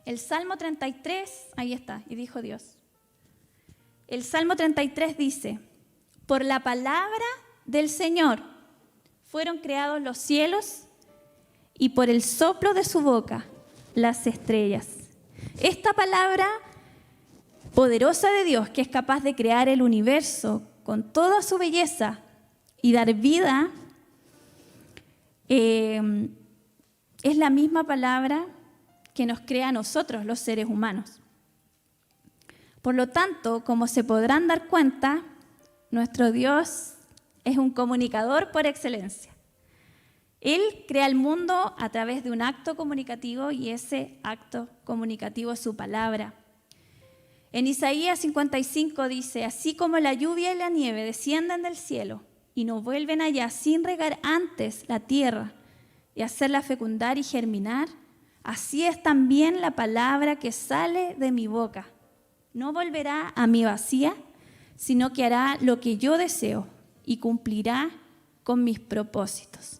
El Salmo 33, ahí está, y dijo Dios. El Salmo 33 dice, por la palabra del Señor fueron creados los cielos y por el soplo de su boca las estrellas. Esta palabra poderosa de Dios, que es capaz de crear el universo con toda su belleza y dar vida, es la misma palabra que nos crea a nosotros, los seres humanos. Por lo tanto, como se podrán dar cuenta, nuestro Dios es un comunicador por excelencia. Él crea el mundo a través de un acto comunicativo y ese acto comunicativo es su palabra. En Isaías 55 dice, así como la lluvia y la nieve descienden del cielo y no vuelven allá sin regar antes la tierra y hacerla fecundar y germinar, así es también la palabra que sale de mi boca. No volverá a mí vacía, sino que hará lo que yo deseo y cumplirá con mis propósitos.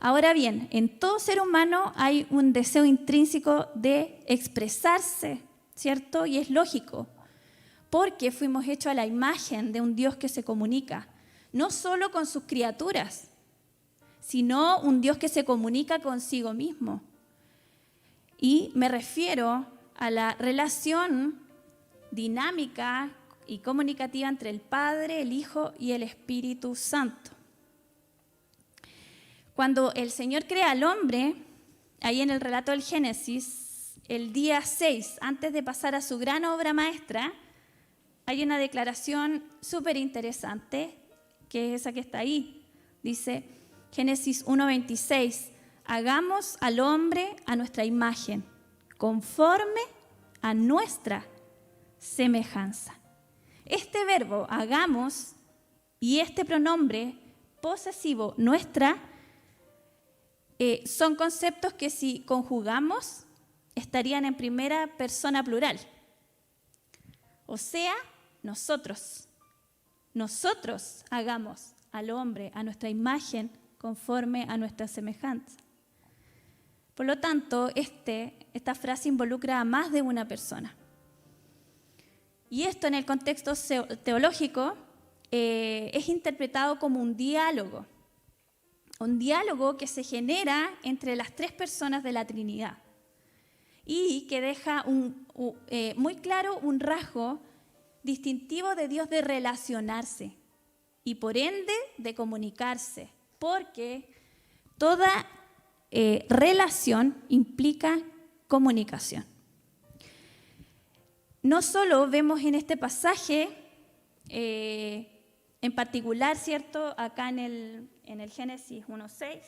Ahora bien, en todo ser humano hay un deseo intrínseco de expresarse, ¿cierto? Y es lógico, porque fuimos hechos a la imagen de un Dios que se comunica, no solo con sus criaturas, sino un Dios que se comunica consigo mismo. Y me refiero a la relación dinámica y comunicativa entre el Padre, el Hijo y el Espíritu Santo. Cuando el Señor crea al hombre, ahí en el relato del Génesis, el día 6, antes de pasar a su gran obra maestra, hay una declaración súper interesante, que es esa que está ahí. Dice Génesis 1:26, hagamos al hombre a nuestra imagen, conforme a nuestra semejanza. Este verbo, hagamos, y este pronombre posesivo, nuestra, son conceptos que si conjugamos estarían en primera persona plural. O sea, nosotros hagamos al hombre a nuestra imagen conforme a nuestra semejanza. Por lo tanto, esta frase involucra a más de una persona. Y esto en el contexto teológico es interpretado como un diálogo que se genera entre las tres personas de la Trinidad y que deja muy claro un rasgo distintivo de Dios de relacionarse y por ende de comunicarse, porque toda relación implica comunicación. No solo vemos en este pasaje, en particular, ¿cierto? Acá en el Génesis 1:6,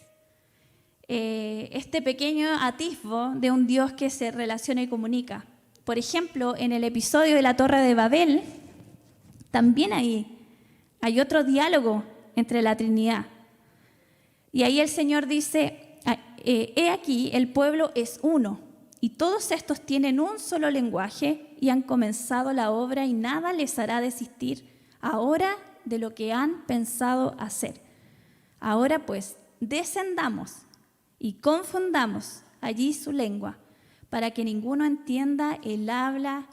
este pequeño atisbo de un Dios que se relaciona y comunica. Por ejemplo, en el episodio de la Torre de Babel, también ahí hay otro diálogo entre la Trinidad. Y ahí el Señor dice, he aquí, el pueblo es uno, y todos estos tienen un solo lenguaje y han comenzado la obra y nada les hará desistir ahora de lo que han pensado hacer. Ahora pues, descendamos y confundamos allí su lengua para que ninguno entienda el habla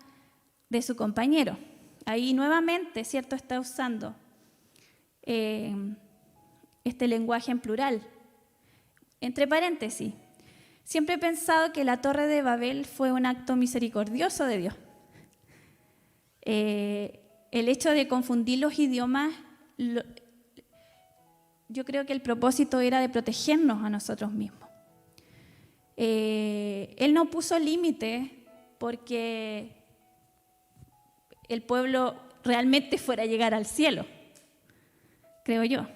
de su compañero. Ahí nuevamente, ¿cierto?, está usando este lenguaje en plural. Entre paréntesis, siempre he pensado que la Torre de Babel fue un acto misericordioso de Dios. El hecho de confundir los idiomas, yo creo que el propósito era de protegernos a nosotros mismos. Él no puso límites porque el pueblo realmente fuera a llegar al cielo, creo yo,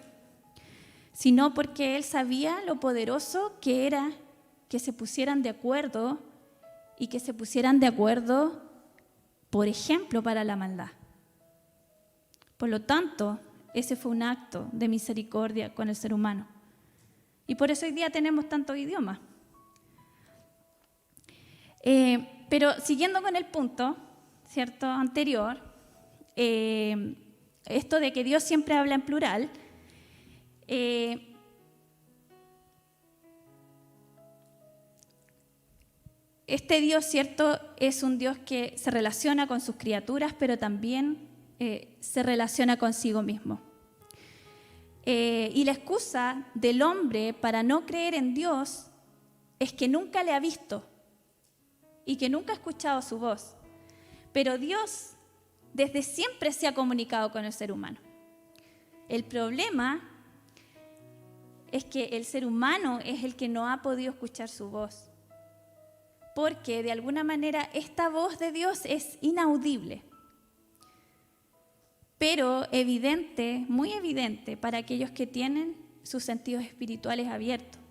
sino porque Él sabía lo poderoso que era que se pusieran de acuerdo y que se pusieran de acuerdo, por ejemplo, para la maldad. Por lo tanto, ese fue un acto de misericordia con el ser humano. Y por eso hoy día tenemos tantos idiomas. Pero siguiendo con el punto, ¿cierto?, anterior, esto de que Dios siempre habla en plural, este Dios, ¿cierto?, es un Dios que se relaciona con sus criaturas, pero también se relaciona consigo mismo. Y la excusa del hombre para no creer en Dios es que nunca le ha visto y que nunca ha escuchado su voz. Pero Dios desde siempre se ha comunicado con el ser humano. El problema es que el ser humano es el que no ha podido escuchar su voz, porque de alguna manera esta voz de Dios es inaudible, pero evidente, muy evidente para aquellos que tienen sus sentidos espirituales abiertos.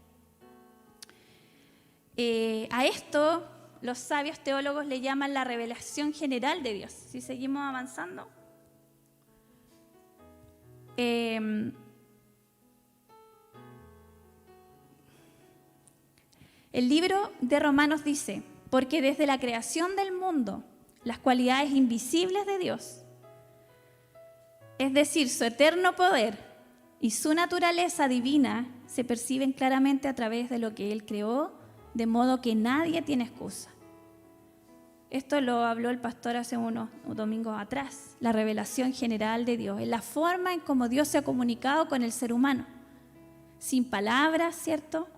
A esto los sabios teólogos le llaman la revelación general de Dios. Si seguimos avanzando. El libro de Romanos dice, porque desde la creación del mundo, las cualidades invisibles de Dios, es decir, su eterno poder y su naturaleza divina se perciben claramente a través de lo que Él creó, de modo que nadie tiene excusa. Esto lo habló el pastor hace unos domingos atrás, la revelación general de Dios, en la forma en cómo Dios se ha comunicado con el ser humano. Sin palabras, ¿cierto?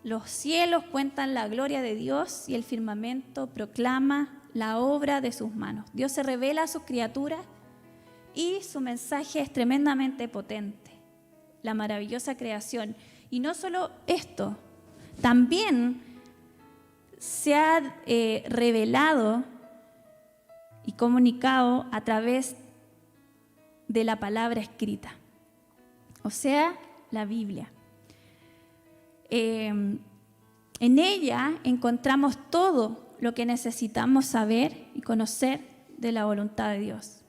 Los cielos cuentan la gloria de Dios y el firmamento proclama la obra de sus manos. Dios se revela a sus criaturas y su mensaje es tremendamente potente. La maravillosa creación. Y no solo esto, también se ha revelado y comunicado a través de la palabra escrita, o sea, la Biblia. En ella encontramos todo lo que necesitamos saber y conocer de la voluntad de Dios.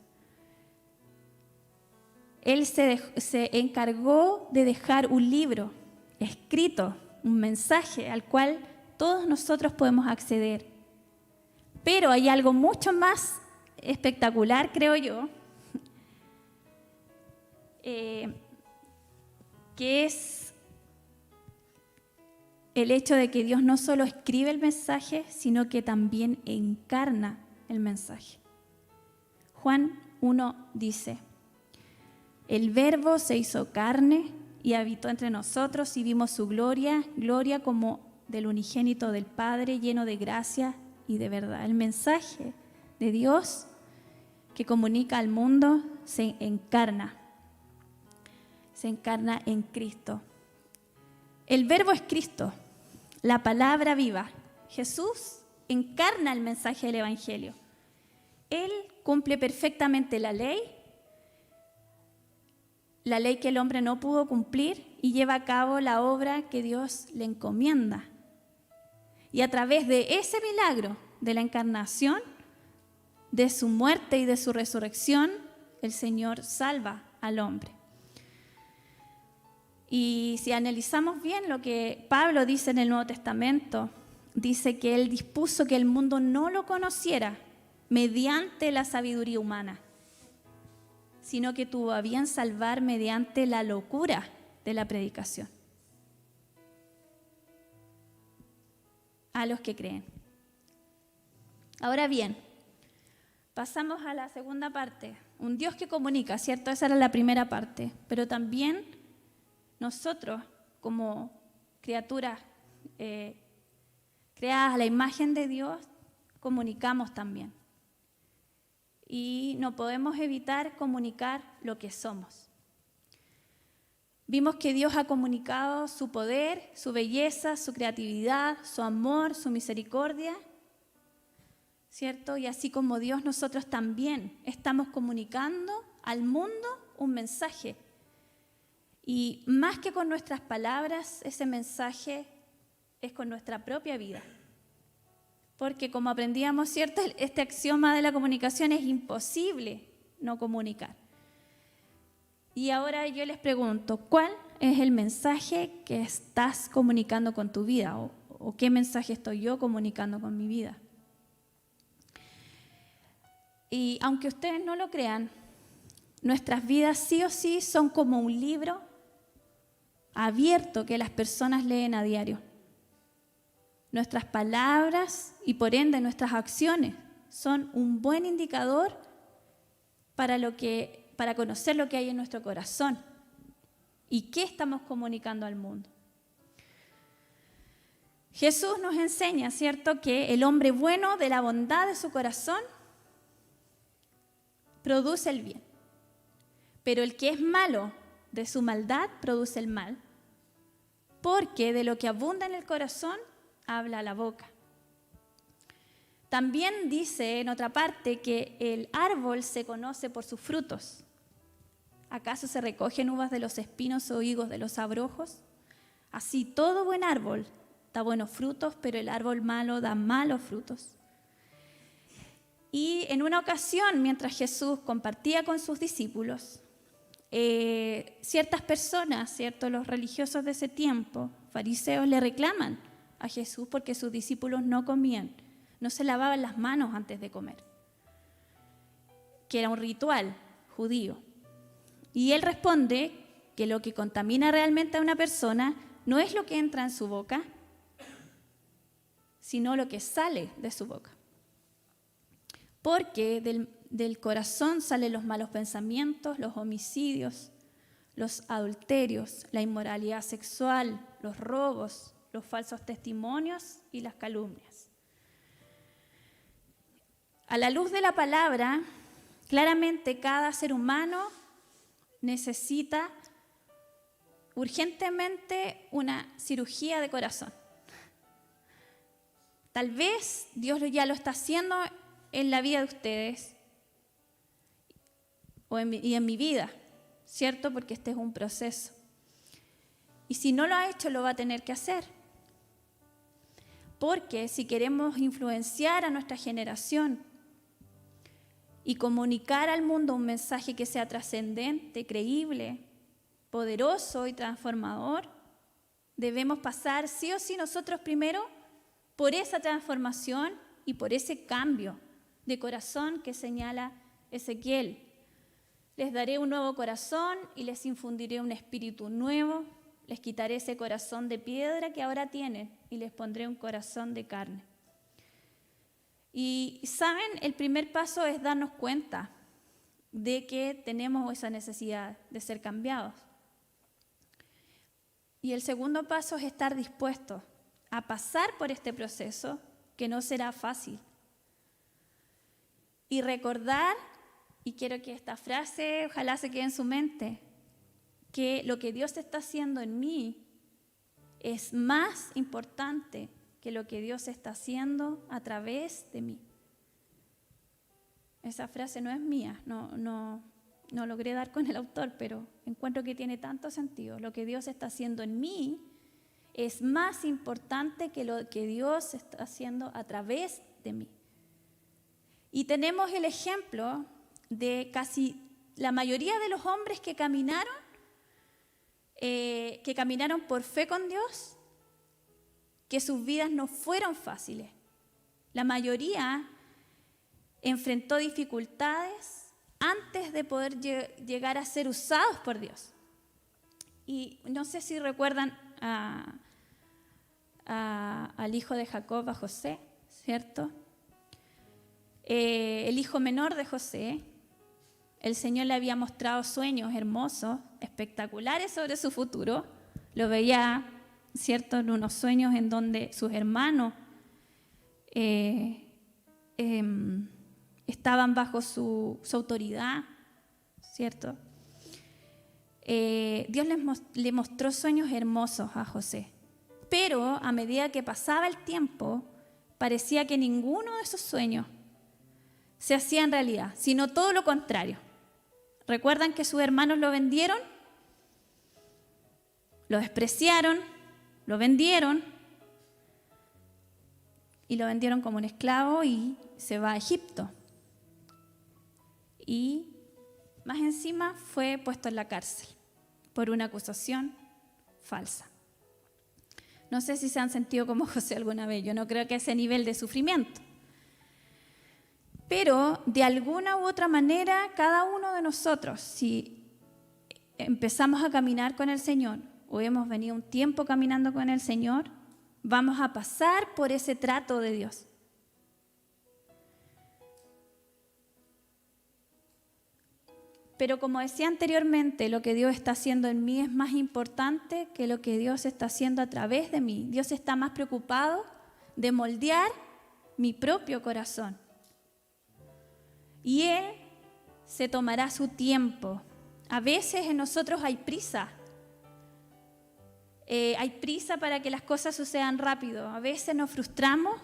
Él se encargó de dejar un libro escrito, un mensaje al cual todos nosotros podemos acceder. Pero hay algo mucho más espectacular, creo yo, que es el hecho de que Dios no solo escribe el mensaje, sino que también encarna el mensaje. Juan 1 dice: el Verbo se hizo carne y habitó entre nosotros y vimos su gloria, gloria como del unigénito del Padre, lleno de gracia y de verdad. El mensaje de Dios que comunica al mundo se encarna en Cristo. El Verbo es Cristo, la palabra viva. Jesús encarna el mensaje del Evangelio. Él cumple perfectamente la ley que el hombre no pudo cumplir, y lleva a cabo la obra que Dios le encomienda. Y a través de ese milagro de la encarnación, de su muerte y de su resurrección, el Señor salva al hombre. Y si analizamos bien lo que Pablo dice en el Nuevo Testamento, dice que Él dispuso que el mundo no lo conociera mediante la sabiduría humana, sino que tuvo a bien salvar mediante la locura de la predicación a los que creen. Ahora bien, pasamos a la segunda parte. Un Dios que comunica, ¿cierto? Esa era la primera parte. Pero también nosotros, como criaturas creadas a la imagen de Dios, comunicamos también. Y no podemos evitar comunicar lo que somos. Vimos que Dios ha comunicado su poder, su belleza, su creatividad, su amor, su misericordia, ¿cierto? Y así como Dios, nosotros también estamos comunicando al mundo un mensaje. Y más que con nuestras palabras, ese mensaje es con nuestra propia vida. Porque como aprendíamos, ¿cierto? Este axioma de la comunicación es imposible no comunicar. Y ahora yo les pregunto, ¿cuál es el mensaje que estás comunicando con tu vida? ¿O qué mensaje estoy yo comunicando con mi vida? Y aunque ustedes no lo crean, nuestras vidas sí o sí son como un libro abierto que las personas leen a diario. Nuestras palabras y por ende nuestras acciones son un buen indicador para conocer lo que hay en nuestro corazón y qué estamos comunicando al mundo. Jesús nos enseña, ¿cierto?, que el hombre bueno de la bondad de su corazón produce el bien, pero el que es malo de su maldad produce el mal, porque de lo que abunda en el corazón habla la boca. También dice en otra parte que el árbol se conoce por sus frutos. ¿Acaso se recogen uvas de los espinos o higos de los abrojos? Así todo buen árbol da buenos frutos, pero el árbol malo da malos frutos. Y en una ocasión, mientras Jesús compartía con sus discípulos, ciertas personas, ¿cierto?, los religiosos de ese tiempo, fariseos, le reclaman a Jesús porque sus discípulos no comían, no se lavaban las manos antes de comer, que era un ritual judío. Y él responde que lo que contamina realmente a una persona no es lo que entra en su boca, sino lo que sale de su boca. Porque del corazón salen los malos pensamientos, los homicidios, los adulterios, la inmoralidad sexual, los robos, los falsos testimonios y las calumnias. A la luz de la palabra, claramente cada ser humano necesita urgentemente una cirugía de corazón. Tal vez Dios ya lo está haciendo en la vida de ustedes y en mi vida, ¿cierto? Porque este es un proceso. Y si no lo ha hecho, lo va a tener que hacer. Porque si queremos influenciar a nuestra generación y comunicar al mundo un mensaje que sea trascendente, creíble, poderoso y transformador, debemos pasar sí o sí nosotros primero por esa transformación y por ese cambio de corazón que señala Ezequiel. Les daré un nuevo corazón y les infundiré un espíritu nuevo. Les quitaré ese corazón de piedra que ahora tienen y les pondré un corazón de carne. Y saben, el primer paso es darnos cuenta de que tenemos esa necesidad de ser cambiados. Y el segundo paso es estar dispuestos a pasar por este proceso que no será fácil. Y recordar, y quiero que esta frase ojalá se quede en su mente, que lo que Dios está haciendo en mí es más importante que lo que Dios está haciendo a través de mí. Esa frase no es mía, no logré dar con el autor, pero encuentro que tiene tanto sentido. Lo que Dios está haciendo en mí es más importante que lo que Dios está haciendo a través de mí. Y tenemos el ejemplo de casi la mayoría de los hombres que caminaron por fe con Dios, que sus vidas no fueron fáciles. La mayoría enfrentó dificultades antes de poder llegar a ser usados por Dios. Y no sé si recuerdan al hijo de Jacob, a José, ¿cierto? El hijo menor de José, el Señor le había mostrado sueños hermosos, espectaculares sobre su futuro. Lo veía, ¿cierto?, en unos sueños en donde sus hermanos estaban bajo su autoridad, ¿cierto? Dios le mostró sueños hermosos a José, pero a medida que pasaba el tiempo, parecía que ninguno de esos sueños se hacía en realidad, sino todo lo contrario. ¿Recuerdan que sus hermanos lo vendieron? Lo despreciaron, lo vendieron y lo vendieron como un esclavo y se va a Egipto. Y más encima fue puesto en la cárcel por una acusación falsa. No sé si se han sentido como José alguna vez, yo no creo que a ese nivel de sufrimiento. Pero de alguna u otra manera, cada uno de nosotros, si empezamos a caminar con el Señor o hemos venido un tiempo caminando con el Señor, vamos a pasar por ese trato de Dios. Pero como decía anteriormente, lo que Dios está haciendo en mí es más importante que lo que Dios está haciendo a través de mí. Dios está más preocupado de moldear mi propio corazón. Y Él se tomará su tiempo. A veces en nosotros hay prisa. Hay prisa para que las cosas sucedan rápido. A veces nos frustramos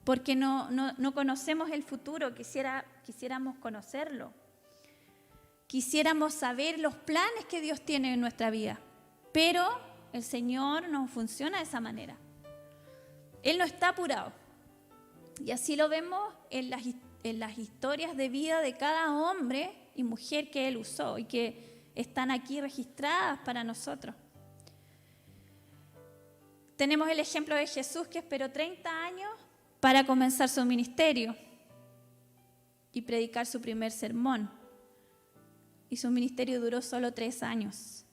porque no conocemos el futuro. Quisiéramos conocerlo. Quisiéramos saber los planes que Dios tiene en nuestra vida. Pero el Señor no funciona de esa manera. Él no está apurado. Y así lo vemos en las historias de vida de cada hombre y mujer que Él usó y que están aquí registradas para nosotros. Tenemos el ejemplo de Jesús, que esperó 30 años para comenzar su ministerio y predicar su primer sermón. Y su ministerio duró solo 3 años.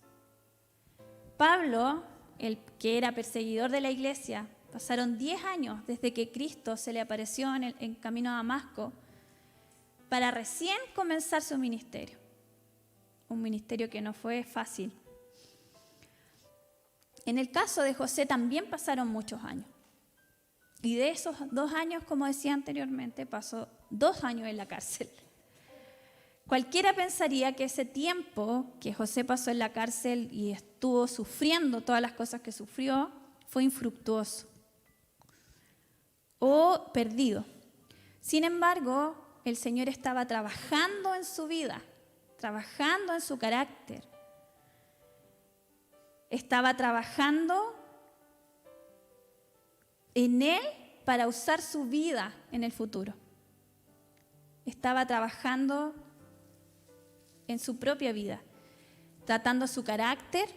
Pablo, el que era perseguidor de la iglesia, pasaron 10 años desde que Cristo se le apareció en camino a Damasco para recién comenzar su ministerio. Un ministerio que no fue fácil. En el caso de José también pasaron muchos años. Y de esos 2 años, como decía anteriormente, pasó 2 años en la cárcel. Cualquiera pensaría que ese tiempo que José pasó en la cárcel y estuvo sufriendo todas las cosas que sufrió, fue infructuoso o perdido. Sin embargo, el Señor estaba trabajando en su vida, trabajando en su carácter. Estaba trabajando en él para usar su vida en el futuro. Estaba trabajando en su propia vida, tratando su carácter,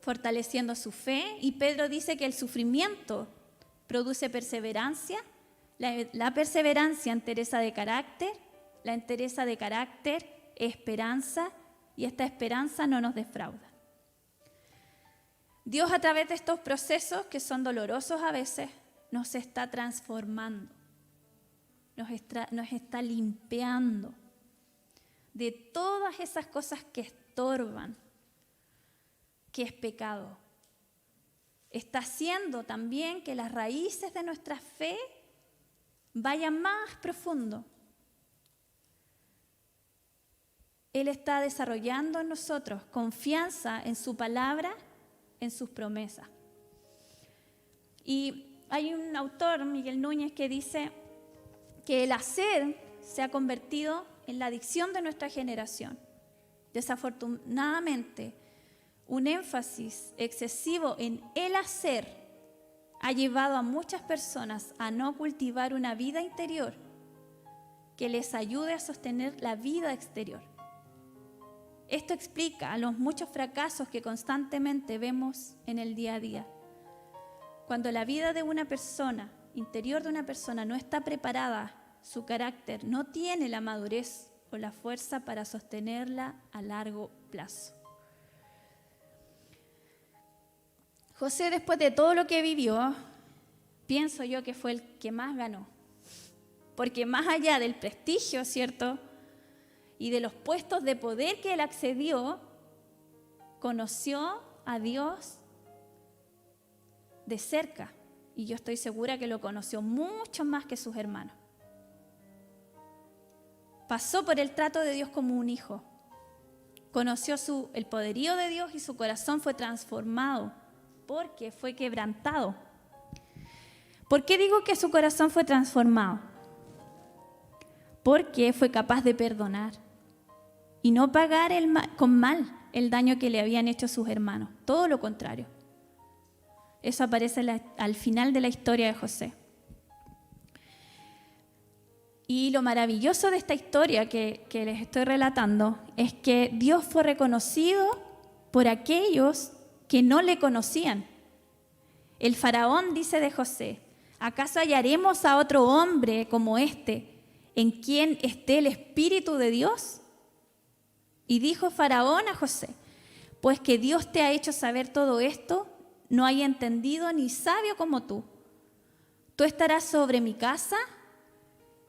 fortaleciendo su fe. Y Pedro dice que el sufrimiento produce perseverancia, la perseverancia entereza de carácter, la entereza de carácter esperanza, y esta esperanza no nos defrauda. Dios, a través de estos procesos que son dolorosos a veces, nos está transformando, nos está limpiando de todas esas cosas que estorban, que es pecado. Está haciendo también que las raíces de nuestra fe vayan más profundo. Él está desarrollando en nosotros confianza en su palabra, en sus promesas. Y hay un autor, Miguel Núñez, que dice que el hacer se ha convertido en la adicción de nuestra generación. Desafortunadamente, un énfasis excesivo en el hacer ha llevado a muchas personas a no cultivar una vida interior que les ayude a sostener la vida exterior. Esto explica los muchos fracasos que constantemente vemos en el día a día. Cuando la vida de una persona, interior de una persona, no está preparada, su carácter no tiene la madurez o la fuerza para sostenerla a largo plazo. José, después de todo lo que vivió, pienso yo que fue el que más ganó. Porque más allá del prestigio, ¿cierto?, y de los puestos de poder que él accedió, conoció a Dios de cerca. Y yo estoy segura que lo conoció mucho más que sus hermanos. Pasó por el trato de Dios como un hijo. Conoció el poderío de Dios y su corazón fue transformado porque fue quebrantado. ¿Por qué digo que su corazón fue transformado? Porque fue capaz de perdonar y no pagar con mal el daño que le habían hecho sus hermanos. Todo lo contrario. Eso aparece al final de la historia de José. Y lo maravilloso de esta historia que les estoy relatando es que Dios fue reconocido por aquellos que no le conocían. El faraón dice de José: ¿acaso hallaremos a otro hombre como este en quien esté el Espíritu de Dios? Y dijo Faraón a José: pues que Dios te ha hecho saber todo esto, no hay entendido ni sabio como tú. Tú estarás sobre mi casa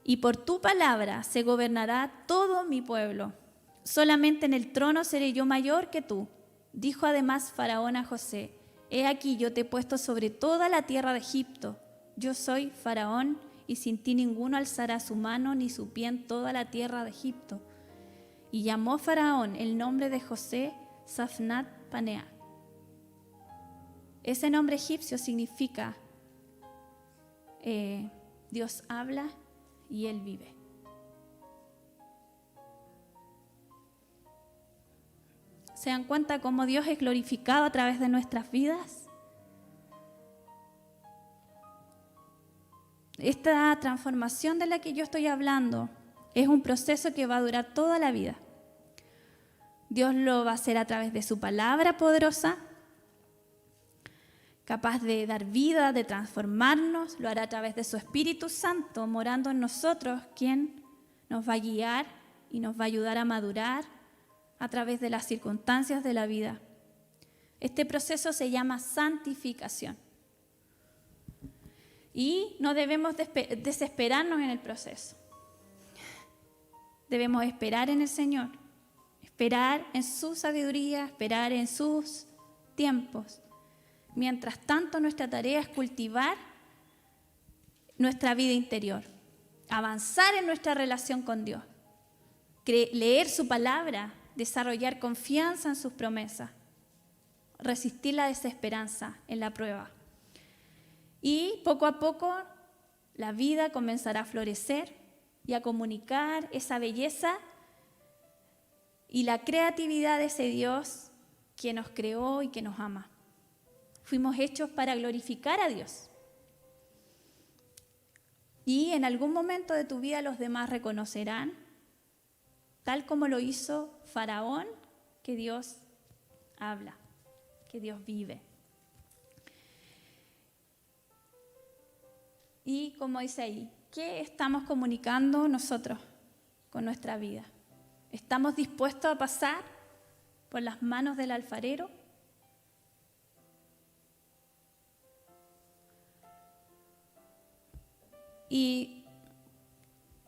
y por tu palabra se gobernará todo mi pueblo. Solamente en el trono seré yo mayor que tú. Dijo además Faraón a José: he aquí yo te he puesto sobre toda la tierra de Egipto. Yo soy Faraón y sin ti ninguno alzará su mano ni su pie en toda la tierra de Egipto. Y llamó Faraón el nombre de José Safnat Paneah. Ese nombre egipcio significa Dios habla y Él vive. ¿Se dan cuenta cómo Dios es glorificado a través de nuestras vidas? Esta transformación de la que yo estoy hablando es un proceso que va a durar toda la vida. Dios lo va a hacer a través de su palabra poderosa, capaz de dar vida, de transformarnos. Lo hará a través de su Espíritu Santo, morando en nosotros, quien nos va a guiar y nos va a ayudar a madurar a través de las circunstancias de la vida. Este proceso se llama santificación. Y no debemos desesperarnos en el proceso. Debemos esperar en el Señor, esperar en su sabiduría, esperar en sus tiempos. Mientras tanto, nuestra tarea es cultivar nuestra vida interior, avanzar en nuestra relación con Dios, leer su palabra, desarrollar confianza en sus promesas, resistir la desesperanza en la prueba. Y poco a poco la vida comenzará a florecer y a comunicar esa belleza y la creatividad de ese Dios que nos creó y que nos ama. Fuimos hechos para glorificar a Dios. Y en algún momento de tu vida los demás reconocerán, tal como lo hizo Faraón, que Dios habla, que Dios vive. Y como dice ahí, ¿qué estamos comunicando nosotros con nuestra vida? ¿Estamos dispuestos a pasar por las manos del alfarero? Y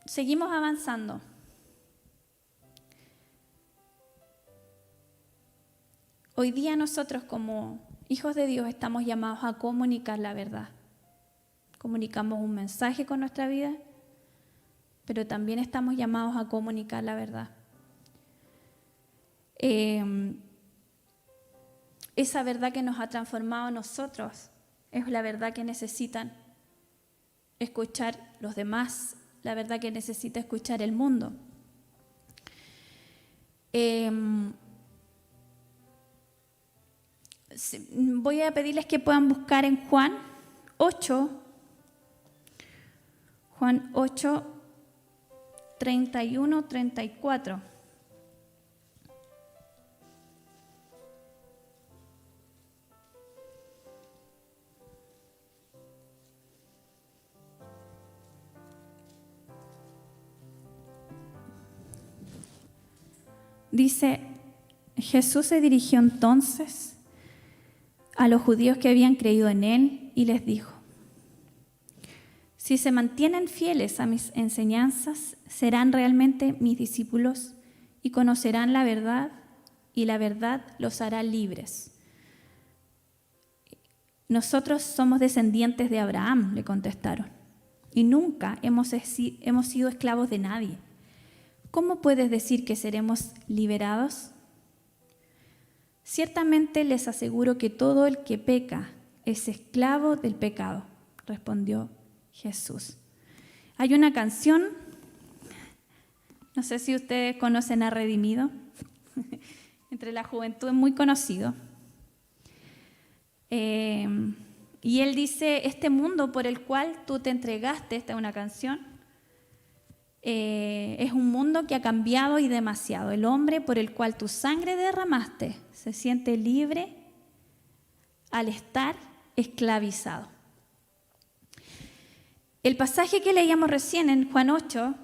seguimos avanzando. Hoy día nosotros como hijos de Dios estamos llamados a comunicar la verdad. Comunicamos un mensaje con nuestra vida, pero también estamos llamados a comunicar la verdad. Esa verdad que nos ha transformado a nosotros es la verdad que necesitan escuchar los demás, la verdad que necesita escuchar el mundo. Voy a pedirles que puedan buscar en Juan 8, 31, 34. Dice, Jesús se dirigió entonces a los judíos que habían creído en él y les dijo: si se mantienen fieles a mis enseñanzas, serán realmente mis discípulos y conocerán la verdad, y la verdad los hará libres. Nosotros somos descendientes de Abraham, le contestaron, y nunca hemos sido esclavos de nadie. ¿Cómo puedes decir que seremos liberados? Ciertamente les aseguro que todo el que peca es esclavo del pecado, respondió Jesús. Hay una canción, no sé si ustedes conocen a Redimido, entre la juventud es muy conocido. Y él dice, este mundo por el cual tú te entregaste, esta es una canción, es un mundo que ha cambiado y demasiado. El hombre por el cual tu sangre derramaste se siente libre al estar esclavizado. El pasaje que leíamos recién en Juan 8,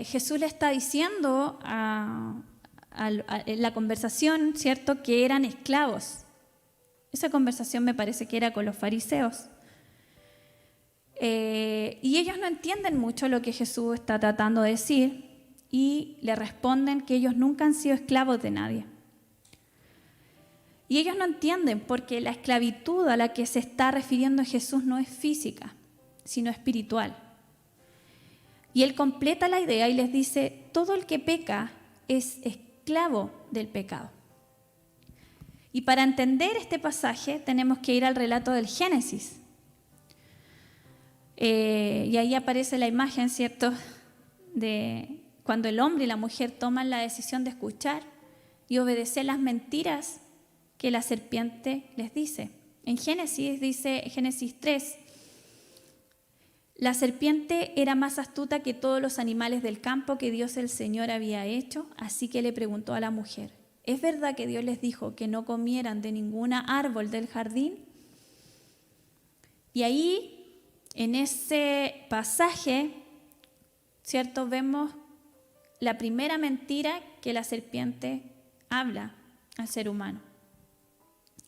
Jesús le está diciendo en la conversación, ¿cierto?, que eran esclavos. Esa conversación me parece que era con los fariseos. Y ellos no entienden mucho lo que Jesús está tratando de decir y le responden que ellos nunca han sido esclavos de nadie. Y ellos no entienden porque la esclavitud a la que se está refiriendo Jesús no es física, sino espiritual. Y él completa la idea y les dice, todo el que peca es esclavo del pecado. Y para entender este pasaje tenemos que ir al relato del Génesis. Y ahí aparece la imagen, ¿cierto?, de cuando el hombre y la mujer toman la decisión de escuchar y obedecer las mentiras que la serpiente les dice. En Génesis dice, Génesis 3, la serpiente era más astuta que todos los animales del campo que Dios el Señor había hecho, así que le preguntó a la mujer, ¿es verdad que Dios les dijo que no comieran de ningún árbol del jardín? Y ahí, en ese pasaje, ¿cierto?, vemos la primera mentira que la serpiente habla al ser humano.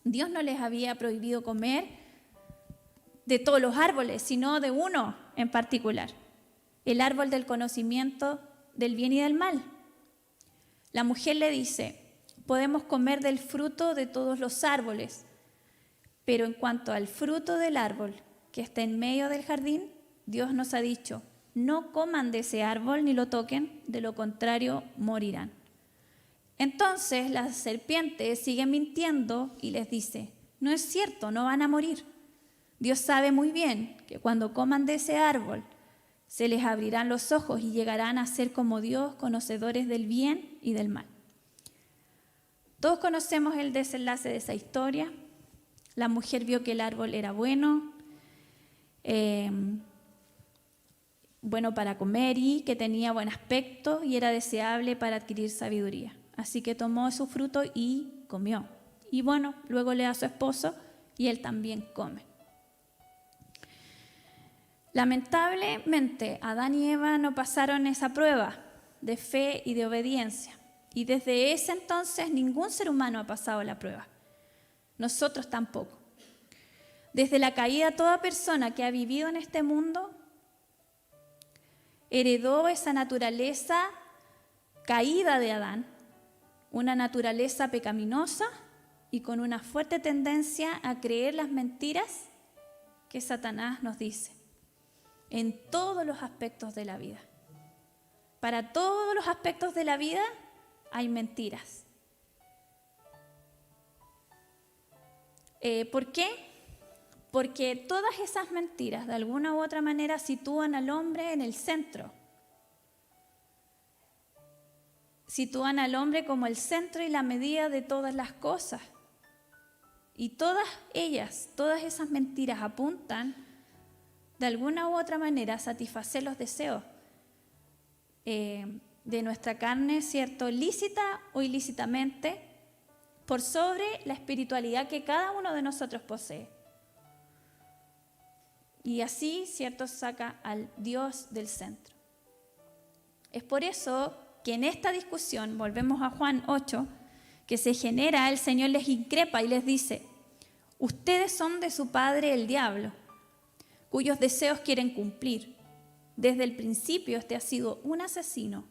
Dios no les había prohibido comer de todos los árboles, sino de uno en particular, el árbol del conocimiento del bien y del mal. La mujer le dice, podemos comer del fruto de todos los árboles, pero en cuanto al fruto del árbol que está en medio del jardín, Dios nos ha dicho, no coman de ese árbol ni lo toquen, de lo contrario morirán. Entonces la serpiente sigue mintiendo y les dice, no es cierto, no van a morir. Dios sabe muy bien que cuando coman de ese árbol, se les abrirán los ojos y llegarán a ser como Dios, conocedores del bien y del mal. Todos conocemos el desenlace de esa historia. La mujer vio que el árbol era bueno, bueno para comer y que tenía buen aspecto y era deseable para adquirir sabiduría. Así que tomó su fruto y comió. Y bueno, luego le da a su esposo y él también come. Lamentablemente, Adán y Eva no pasaron esa prueba de fe y de obediencia. Y desde ese entonces ningún ser humano ha pasado la prueba. Nosotros tampoco. Desde la caída, toda persona que ha vivido en este mundo heredó esa naturaleza caída de Adán, una naturaleza pecaminosa y con una fuerte tendencia a creer las mentiras que Satanás nos dice en todos los aspectos de la vida. Para todos los aspectos de la vida hay mentiras. ¿Por qué? Porque todas esas mentiras de alguna u otra manera sitúan al hombre en el centro. Sitúan al hombre como el centro y la medida de todas las cosas. Y todas ellas, todas esas mentiras apuntan de alguna u otra manera a satisfacer los deseos de nuestra carne, ¿cierto? Lícita o ilícitamente, por sobre la espiritualidad que cada uno de nosotros posee. Y así, ¿cierto?, saca al Dios del centro. Es por eso que en esta discusión, volvemos a Juan 8, que se genera, el Señor les increpa y les dice, ustedes son de su padre el diablo, cuyos deseos quieren cumplir. Desde el principio este ha sido un asesino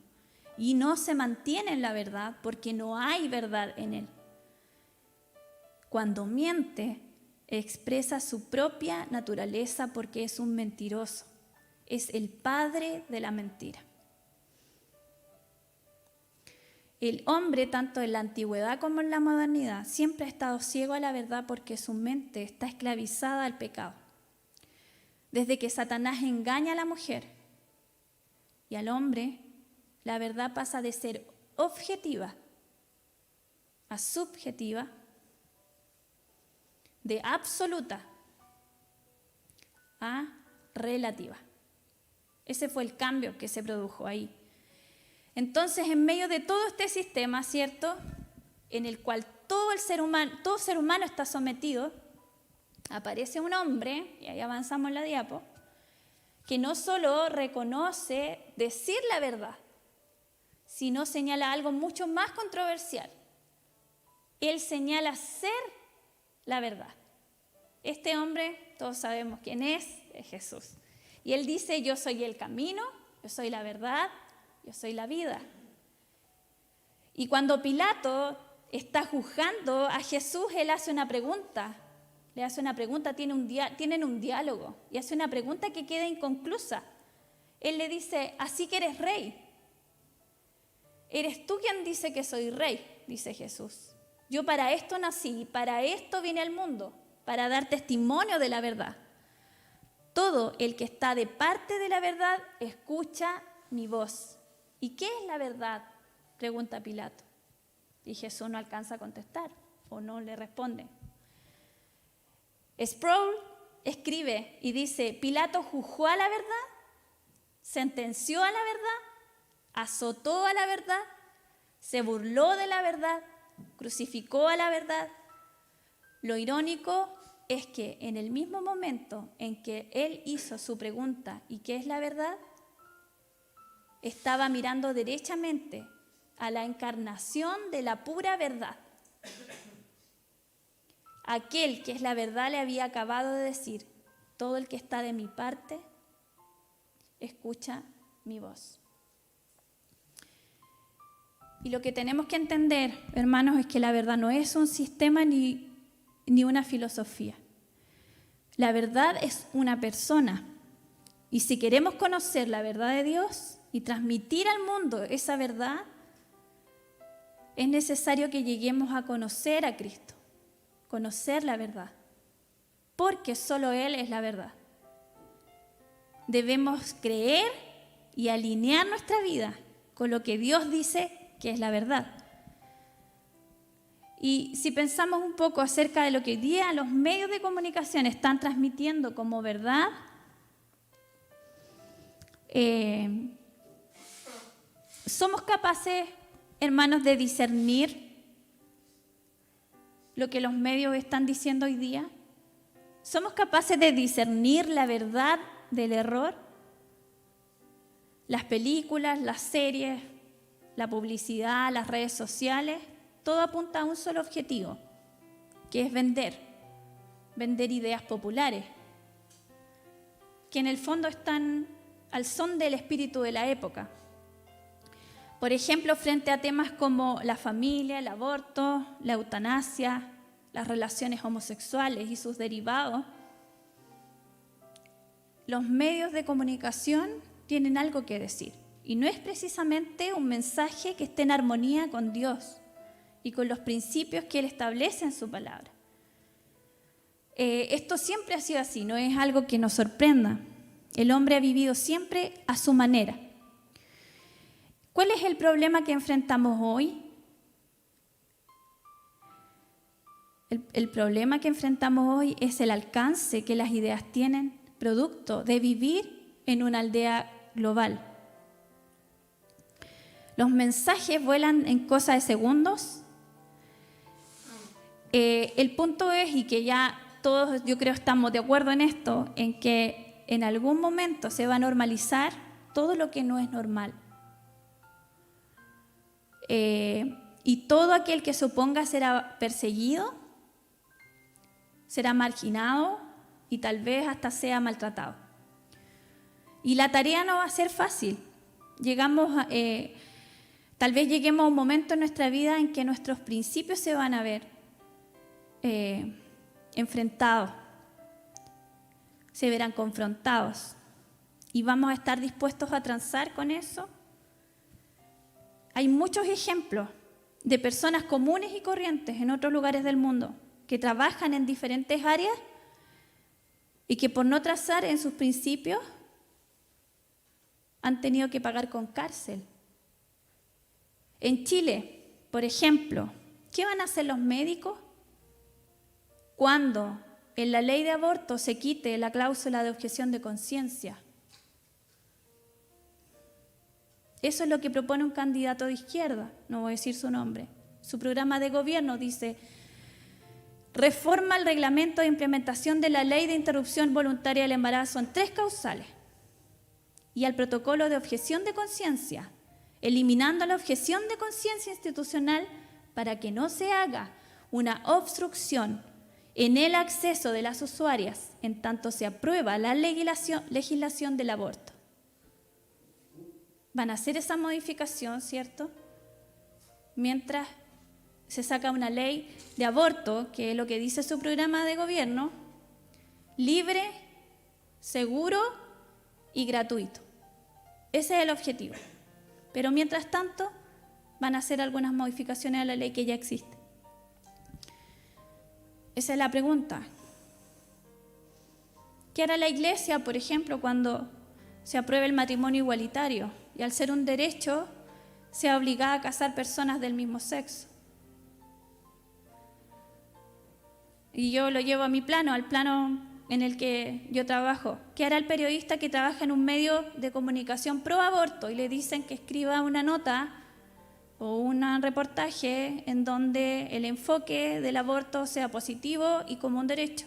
y no se mantiene en la verdad porque no hay verdad en él. Cuando miente, expresa su propia naturaleza porque es un mentiroso. Es el padre de la mentira. El hombre, tanto en la antigüedad como en la modernidad, siempre ha estado ciego a la verdad porque su mente está esclavizada al pecado. Desde que Satanás engaña a la mujer y al hombre, la verdad pasa de ser objetiva a subjetiva, de absoluta a relativa. Ese fue el cambio que se produjo ahí. Entonces, en medio de todo este sistema, ¿cierto?, en el cual todo ser humano está sometido, aparece un hombre, y ahí avanzamos en la diapo, que no solo reconoce decir la verdad, sino señala algo mucho más controversial. Él señala ser la verdad. Este hombre, todos sabemos quién es Jesús. Y él dice, yo soy el camino, yo soy la verdad, yo soy la vida. Y cuando Pilato está juzgando a Jesús, él hace una pregunta. Le hace una pregunta, tienen un diálogo, y hace una pregunta que queda inconclusa. Él le dice, así que eres rey. ¿Eres tú quien dice que soy rey?, dice Jesús. Yo para esto nací, para esto vine al mundo, para dar testimonio de la verdad. Todo el que está de parte de la verdad escucha mi voz. ¿Y qué es la verdad?, pregunta Pilato. Y Jesús no alcanza a contestar o no le responde. Sproul escribe y dice, Pilato juzgó a la verdad, sentenció a la verdad, azotó a la verdad, se burló de la verdad, crucificó a la verdad. Lo irónico es que en el mismo momento en que él hizo su pregunta, ¿y qué es la verdad?, estaba mirando derechamente a la encarnación de la pura verdad. aquel que es la verdad le había acabado de decir: todo el que está de mi parte, escucha mi voz. Y lo que tenemos que entender, hermanos, es que la verdad no es un sistema ni una filosofía. La verdad es una persona. Y si queremos conocer la verdad de Dios y transmitir al mundo esa verdad, es necesario que lleguemos a conocer a Cristo, conocer la verdad, porque solo Él es la verdad. Debemos creer y alinear nuestra vida con lo que Dios dice que es la verdad. Y si pensamos un poco acerca de lo que hoy día los medios de comunicación están transmitiendo como verdad, somos capaces, hermanos, de discernir lo que los medios están diciendo hoy día. ¿Somos capaces de discernir la verdad del error? Las películas, las series, la publicidad, las redes sociales, todo apunta a un solo objetivo, que es vender ideas populares, que en el fondo están al son del espíritu de la época. Por ejemplo, frente a temas como la familia, el aborto, la eutanasia, las relaciones homosexuales y sus derivados, los medios de comunicación tienen algo que decir. Y no es precisamente un mensaje que esté en armonía con Dios y con los principios que Él establece en su palabra. Esto siempre ha sido así, no es algo que nos sorprenda. El hombre ha vivido siempre a su manera. ¿Cuál es el problema que enfrentamos hoy? El problema que enfrentamos hoy es el alcance que las ideas tienen, producto de vivir en una aldea global. Los mensajes vuelan en cosa de segundos. El punto es, y que ya todos yo creo estamos de acuerdo en esto, en que en algún momento se va a normalizar todo lo que no es normal. Y todo aquel que se oponga será perseguido, será marginado y tal vez hasta sea maltratado. Y la tarea no va a ser fácil. Tal vez lleguemos a un momento en nuestra vida en que nuestros principios se van a ver enfrentados, se verán confrontados y vamos a estar dispuestos a transar con eso. Hay muchos ejemplos de personas comunes y corrientes en otros lugares del mundo que trabajan en diferentes áreas y que por no trazar en sus principios han tenido que pagar con cárcel. En Chile, por ejemplo, ¿qué van a hacer los médicos cuando en la ley de aborto se quite la cláusula de objeción de conciencia? Eso es lo que propone un candidato de izquierda, no voy a decir su nombre. Su programa de gobierno dice: reforma el reglamento de implementación de la ley de interrupción voluntaria del embarazo en 3 causales y al protocolo de objeción de conciencia, eliminando la objeción de conciencia institucional para que no se haga una obstrucción en el acceso de las usuarias en tanto se aprueba la legislación del aborto. Van a hacer esa modificación, ¿cierto? Mientras se saca una ley de aborto, que es lo que dice su programa de gobierno, libre, seguro y gratuito. Ese es el objetivo. Pero mientras tanto, van a hacer algunas modificaciones a la ley que ya existe. Esa es la pregunta. ¿Qué hará la Iglesia, por ejemplo, cuando se apruebe el matrimonio igualitario y al ser un derecho sea obligada a casar personas del mismo sexo? Y yo lo llevo a mi plano, al plano en el que yo trabajo. ¿Qué hará el periodista que trabaja en un medio de comunicación pro aborto y le dicen que escriba una nota o un reportaje en donde el enfoque del aborto sea positivo y como un derecho?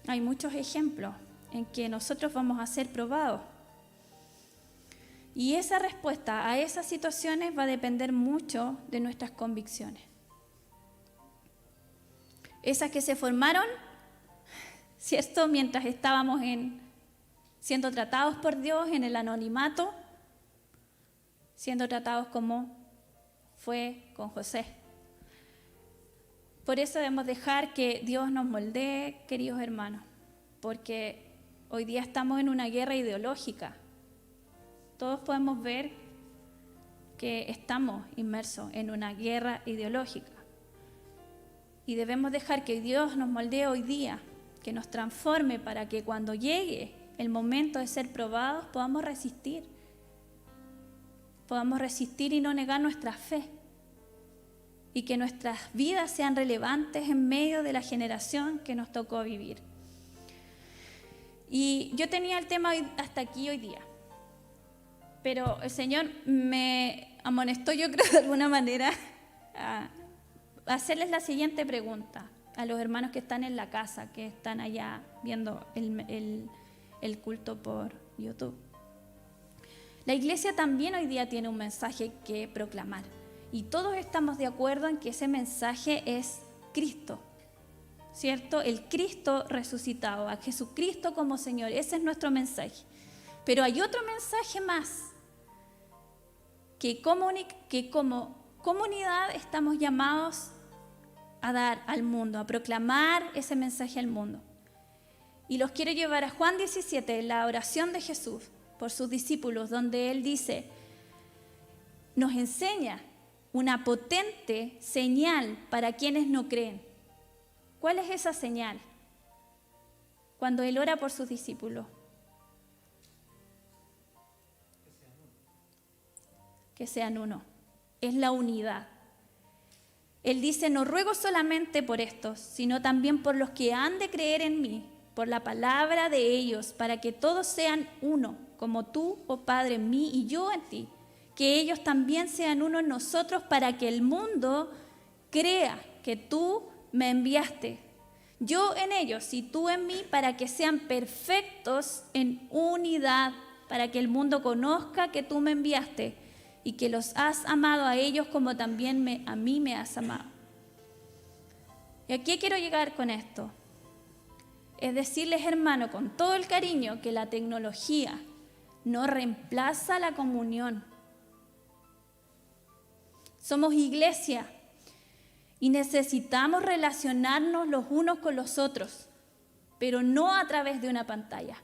Hay muchos ejemplos en que nosotros vamos a ser probados. Y esa respuesta a esas situaciones va a depender mucho de nuestras convicciones. Esas que se formaron, ¿cierto?, mientras estábamos siendo tratados por Dios en el anonimato, siendo tratados como fue con José. Por eso debemos dejar que Dios nos moldee, queridos hermanos, porque hoy día estamos en una guerra ideológica. Todos podemos ver que estamos inmersos en una guerra ideológica y debemos dejar que Dios nos moldee hoy día, que nos transforme para que cuando llegue el momento de ser probados podamos resistir y no negar nuestra fe y que nuestras vidas sean relevantes en medio de la generación que nos tocó vivir. Y yo tenía el tema hasta aquí hoy día, pero el Señor me amonestó, yo creo, de alguna manera a hacerles la siguiente pregunta a los hermanos que están en la casa, que están allá viendo el culto por YouTube. La iglesia también hoy día tiene un mensaje que proclamar y todos estamos de acuerdo en que ese mensaje es Cristo, ¿cierto? El Cristo resucitado, a Jesucristo como Señor, ese es nuestro mensaje. Pero hay otro mensaje más que como comunidad estamos llamados a dar al mundo, a proclamar ese mensaje al mundo. Y los quiero llevar a Juan 17, la oración de Jesús por sus discípulos, donde Él dice, nos enseña una potente señal para quienes no creen. ¿Cuál es esa señal? Cuando Él ora por sus discípulos. Que sean uno. Es la unidad. Él dice, no ruego solamente por estos, sino también por los que han de creer en mí, por la palabra de ellos, para que todos sean uno, como tú, oh Padre, en mí y yo en ti, que ellos también sean uno en nosotros, para que el mundo crea que tú me enviaste. Yo en ellos y tú en mí, para que sean perfectos en unidad, para que el mundo conozca que tú me enviaste y que los has amado a ellos como también a mí me has amado. ¿Y a qué quiero llegar con esto? Es decirles, hermano, con todo el cariño, que la tecnología no reemplaza la comunión. Somos iglesia y necesitamos relacionarnos los unos con los otros, pero no a través de una pantalla.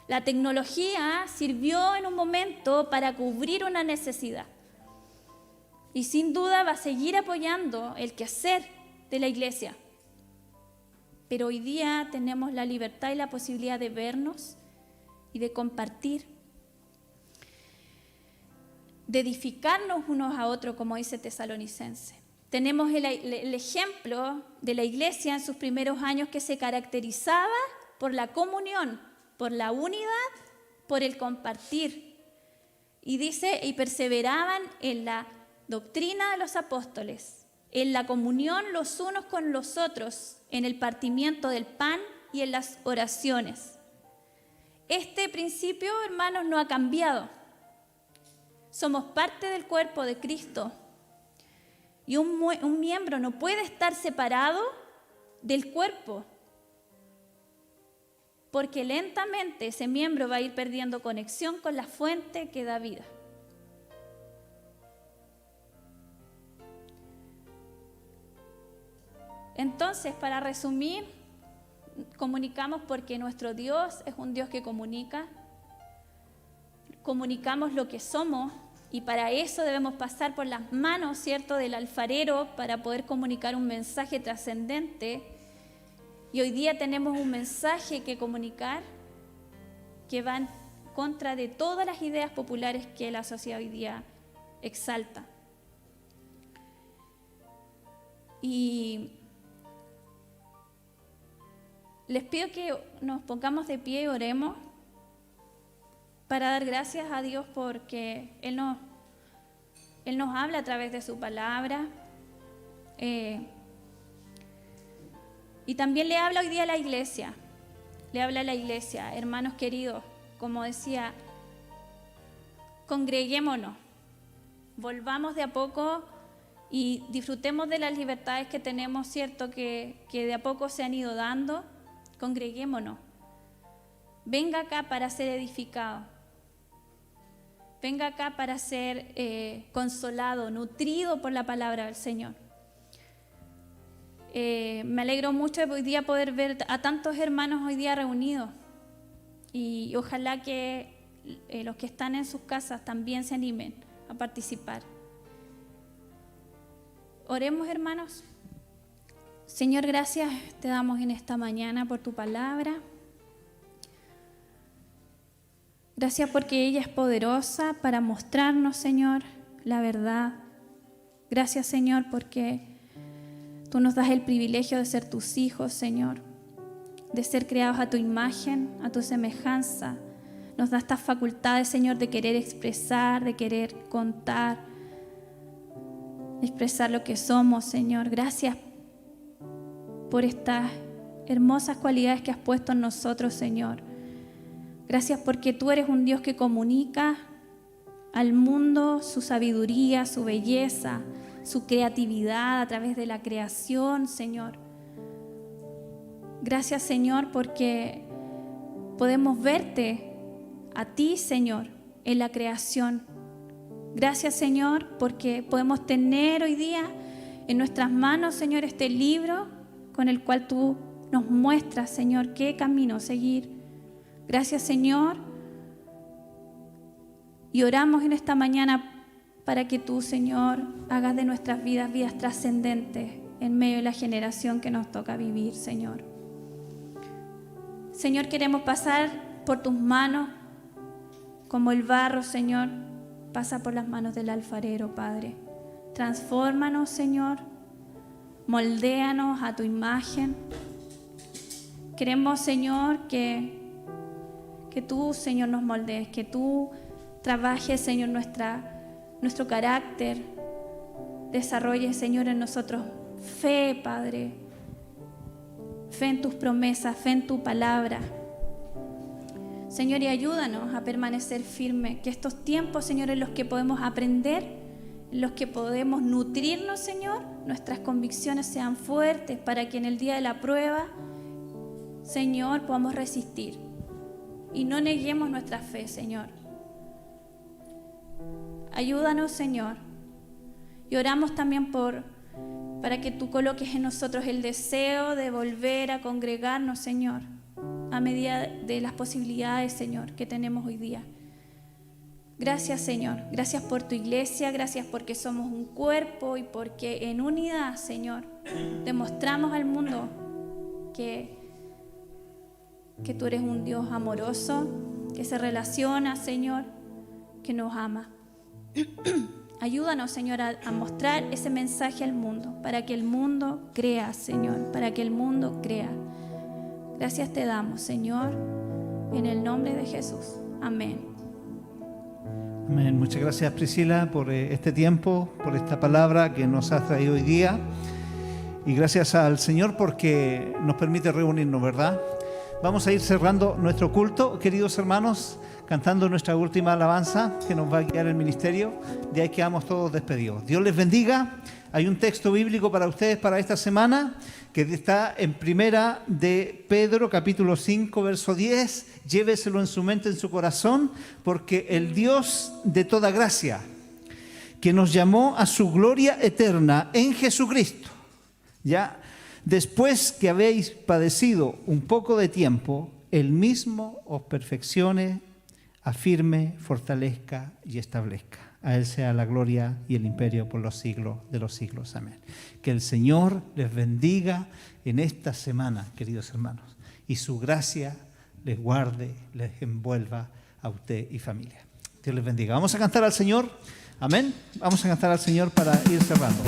La tecnología sirvió en un momento para cubrir una necesidad y sin duda va a seguir apoyando el quehacer de la iglesia. Pero hoy día tenemos la libertad y la posibilidad de vernos y de compartir, de edificarnos unos a otros, como dice Tesalonicense. Tenemos el ejemplo de la iglesia en sus primeros años, que se caracterizaba por la comunión, por la unidad, por el compartir. Y dice, y perseveraban en la doctrina de los apóstoles, en la comunión los unos con los otros, en el partimiento del pan y en las oraciones. Este principio, hermanos, no ha cambiado. Somos parte del cuerpo de Cristo y un miembro no puede estar separado del cuerpo, porque lentamente ese miembro va a ir perdiendo conexión con la fuente que da vida. Entonces, para resumir, comunicamos porque nuestro Dios es un Dios que comunica. Comunicamos lo que somos y para eso debemos pasar por las manos, ¿cierto?, del alfarero para poder comunicar un mensaje trascendente. Y hoy día tenemos un mensaje que comunicar que va en contra de todas las ideas populares que la sociedad hoy día exalta. Y les pido que nos pongamos de pie y oremos para dar gracias a Dios porque Él nos habla a través de su palabra. Y también le habla hoy día a la iglesia. Le habla a la iglesia, hermanos queridos. como decía, congreguémonos, volvamos de a poco y disfrutemos de las libertades que tenemos, ¿cierto? Que de a poco se han ido dando. Congreguémonos. Venga acá para ser edificado. Venga acá para ser consolado, nutrido por la palabra del Señor. Me alegro mucho de hoy día poder ver a tantos hermanos hoy día reunidos. Y ojalá que los que están en sus casas también se animen a participar. Oremos, hermanos. Señor, gracias te damos en esta mañana por tu palabra. Gracias porque ella es poderosa para mostrarnos, Señor, la verdad. Gracias, Señor, porque tú nos das el privilegio de ser tus hijos, Señor, de ser creados a tu imagen, a tu semejanza. Nos da estas facultades, Señor, de querer expresar, de querer contar, de expresar lo que somos, Señor. Gracias por estas hermosas cualidades que has puesto en nosotros, Señor. Gracias porque tú eres un Dios que comunica al mundo su sabiduría, su belleza, su creatividad a través de la creación, Señor. Gracias, Señor, porque podemos verte a ti, Señor, en la creación. Gracias, Señor, porque podemos tener hoy día en nuestras manos, Señor, este libro con el cual tú nos muestras, Señor, qué camino seguir. Gracias, Señor. Y oramos en esta mañana para que tú, Señor, hagas de nuestras vidas vidas trascendentes en medio de la generación que nos toca vivir, Señor. Señor, queremos pasar por tus manos como el barro, Señor, pasa por las manos del alfarero, Padre. Transfórmanos, Señor. Moldéanos a tu imagen. Queremos, Señor, que tú, Señor, nos moldees, que tú trabajes, Señor, nuestro carácter, desarrolles, Señor, en nosotros fe, Padre, fe en tus promesas, fe en tu palabra. Señor, y ayúdanos a permanecer firmes, que estos tiempos, Señor, en los que podemos aprender, en los que podemos nutrirnos, Señor, nuestras convicciones sean fuertes para que en el día de la prueba, Señor, podamos resistir. Y no neguemos nuestra fe, Señor. Ayúdanos, Señor. Y oramos también para que tú coloques en nosotros el deseo de volver a congregarnos, Señor, a medida de las posibilidades, Señor, que tenemos hoy día. Gracias, Señor. Gracias por tu iglesia. Gracias porque somos un cuerpo y porque en unidad, Señor, demostramos al mundo que tú eres un Dios amoroso, que se relaciona, Señor, que nos ama. Ayúdanos, Señor, a mostrar ese mensaje al mundo, para que el mundo crea, Señor, para que el mundo crea. Gracias te damos, Señor, en el nombre de Jesús. Amén. Amén. Muchas gracias, Priscila, por este tiempo, por esta palabra que nos has traído hoy día. Y gracias al Señor porque nos permite reunirnos, ¿verdad? Vamos a ir cerrando nuestro culto, queridos hermanos, cantando nuestra última alabanza que nos va a guiar el ministerio. De ahí quedamos todos despedidos. Dios les bendiga. Hay un texto bíblico para ustedes para esta semana que está en Primera de Pedro, capítulo 5, verso 10. Lléveselo en su mente, en su corazón, porque el Dios de toda gracia, que nos llamó a su gloria eterna en Jesucristo, ya después que habéis padecido un poco de tiempo, Él mismo os perfeccione, afirme, fortalezca y establezca. A Él sea la gloria y el imperio por los siglos de los siglos. Amén. Que el Señor les bendiga en esta semana, queridos hermanos, y su gracia les guarde, les envuelva a usted y familia. Dios les bendiga. Vamos a cantar al Señor. Amén. Vamos a cantar al Señor para ir cerrando.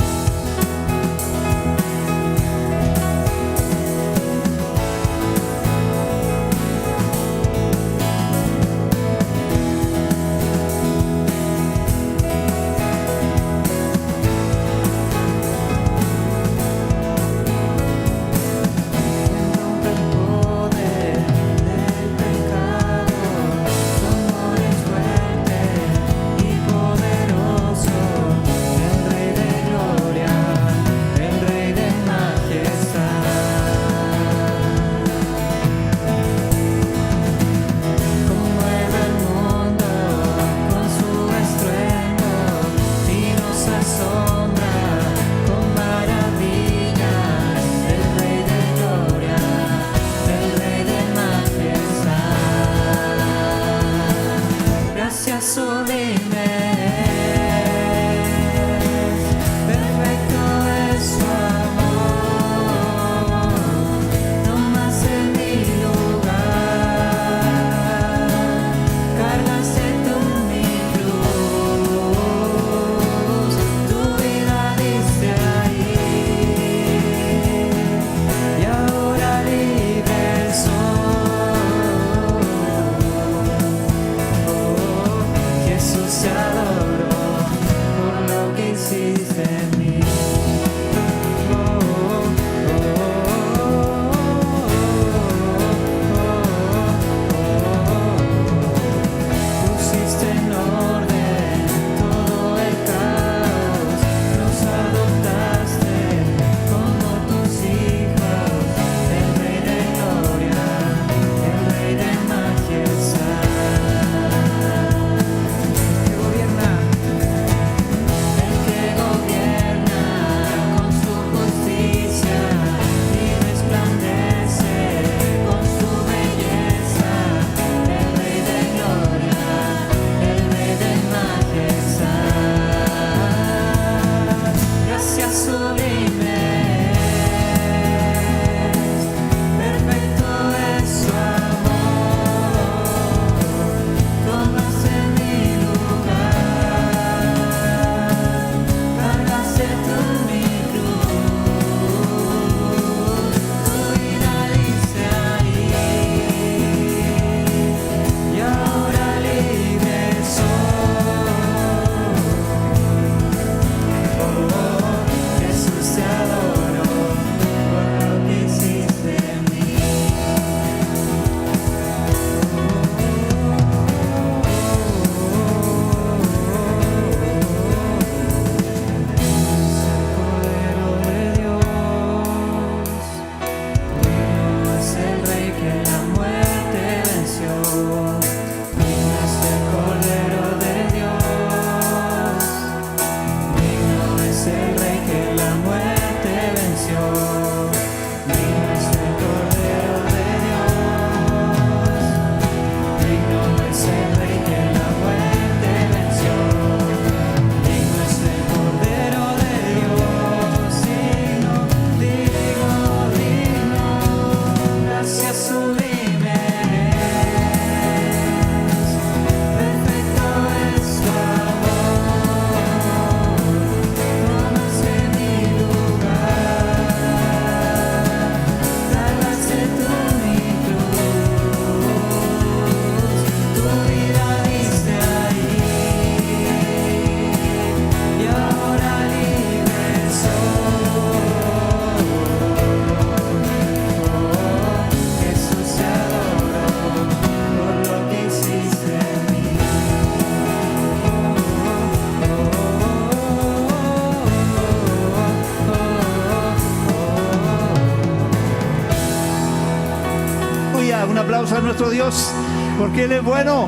aplauso a nuestro Dios, porque Él es bueno.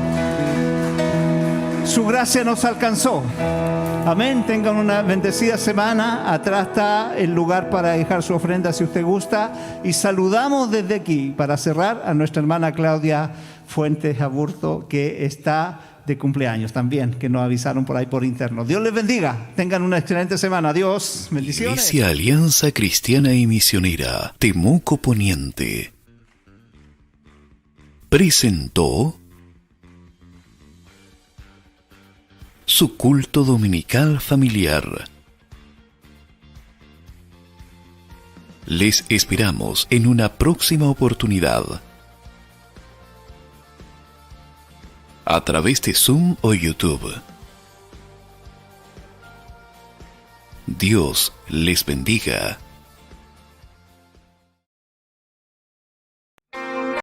Su gracia nos alcanzó. Amén. Tengan una bendecida semana. Atrás está el lugar para dejar su ofrenda si usted gusta. Y saludamos desde aquí, para cerrar, a nuestra hermana Claudia Fuentes Aburto, que está de cumpleaños también, que nos avisaron por ahí por interno. Dios les bendiga. Tengan una excelente semana. Adiós. Bendiciones. Iglesia Alianza Cristiana y Misionera Temuco Poniente presentó su culto dominical familiar. Les esperamos en una próxima oportunidad a través de Zoom o YouTube. Dios les bendiga.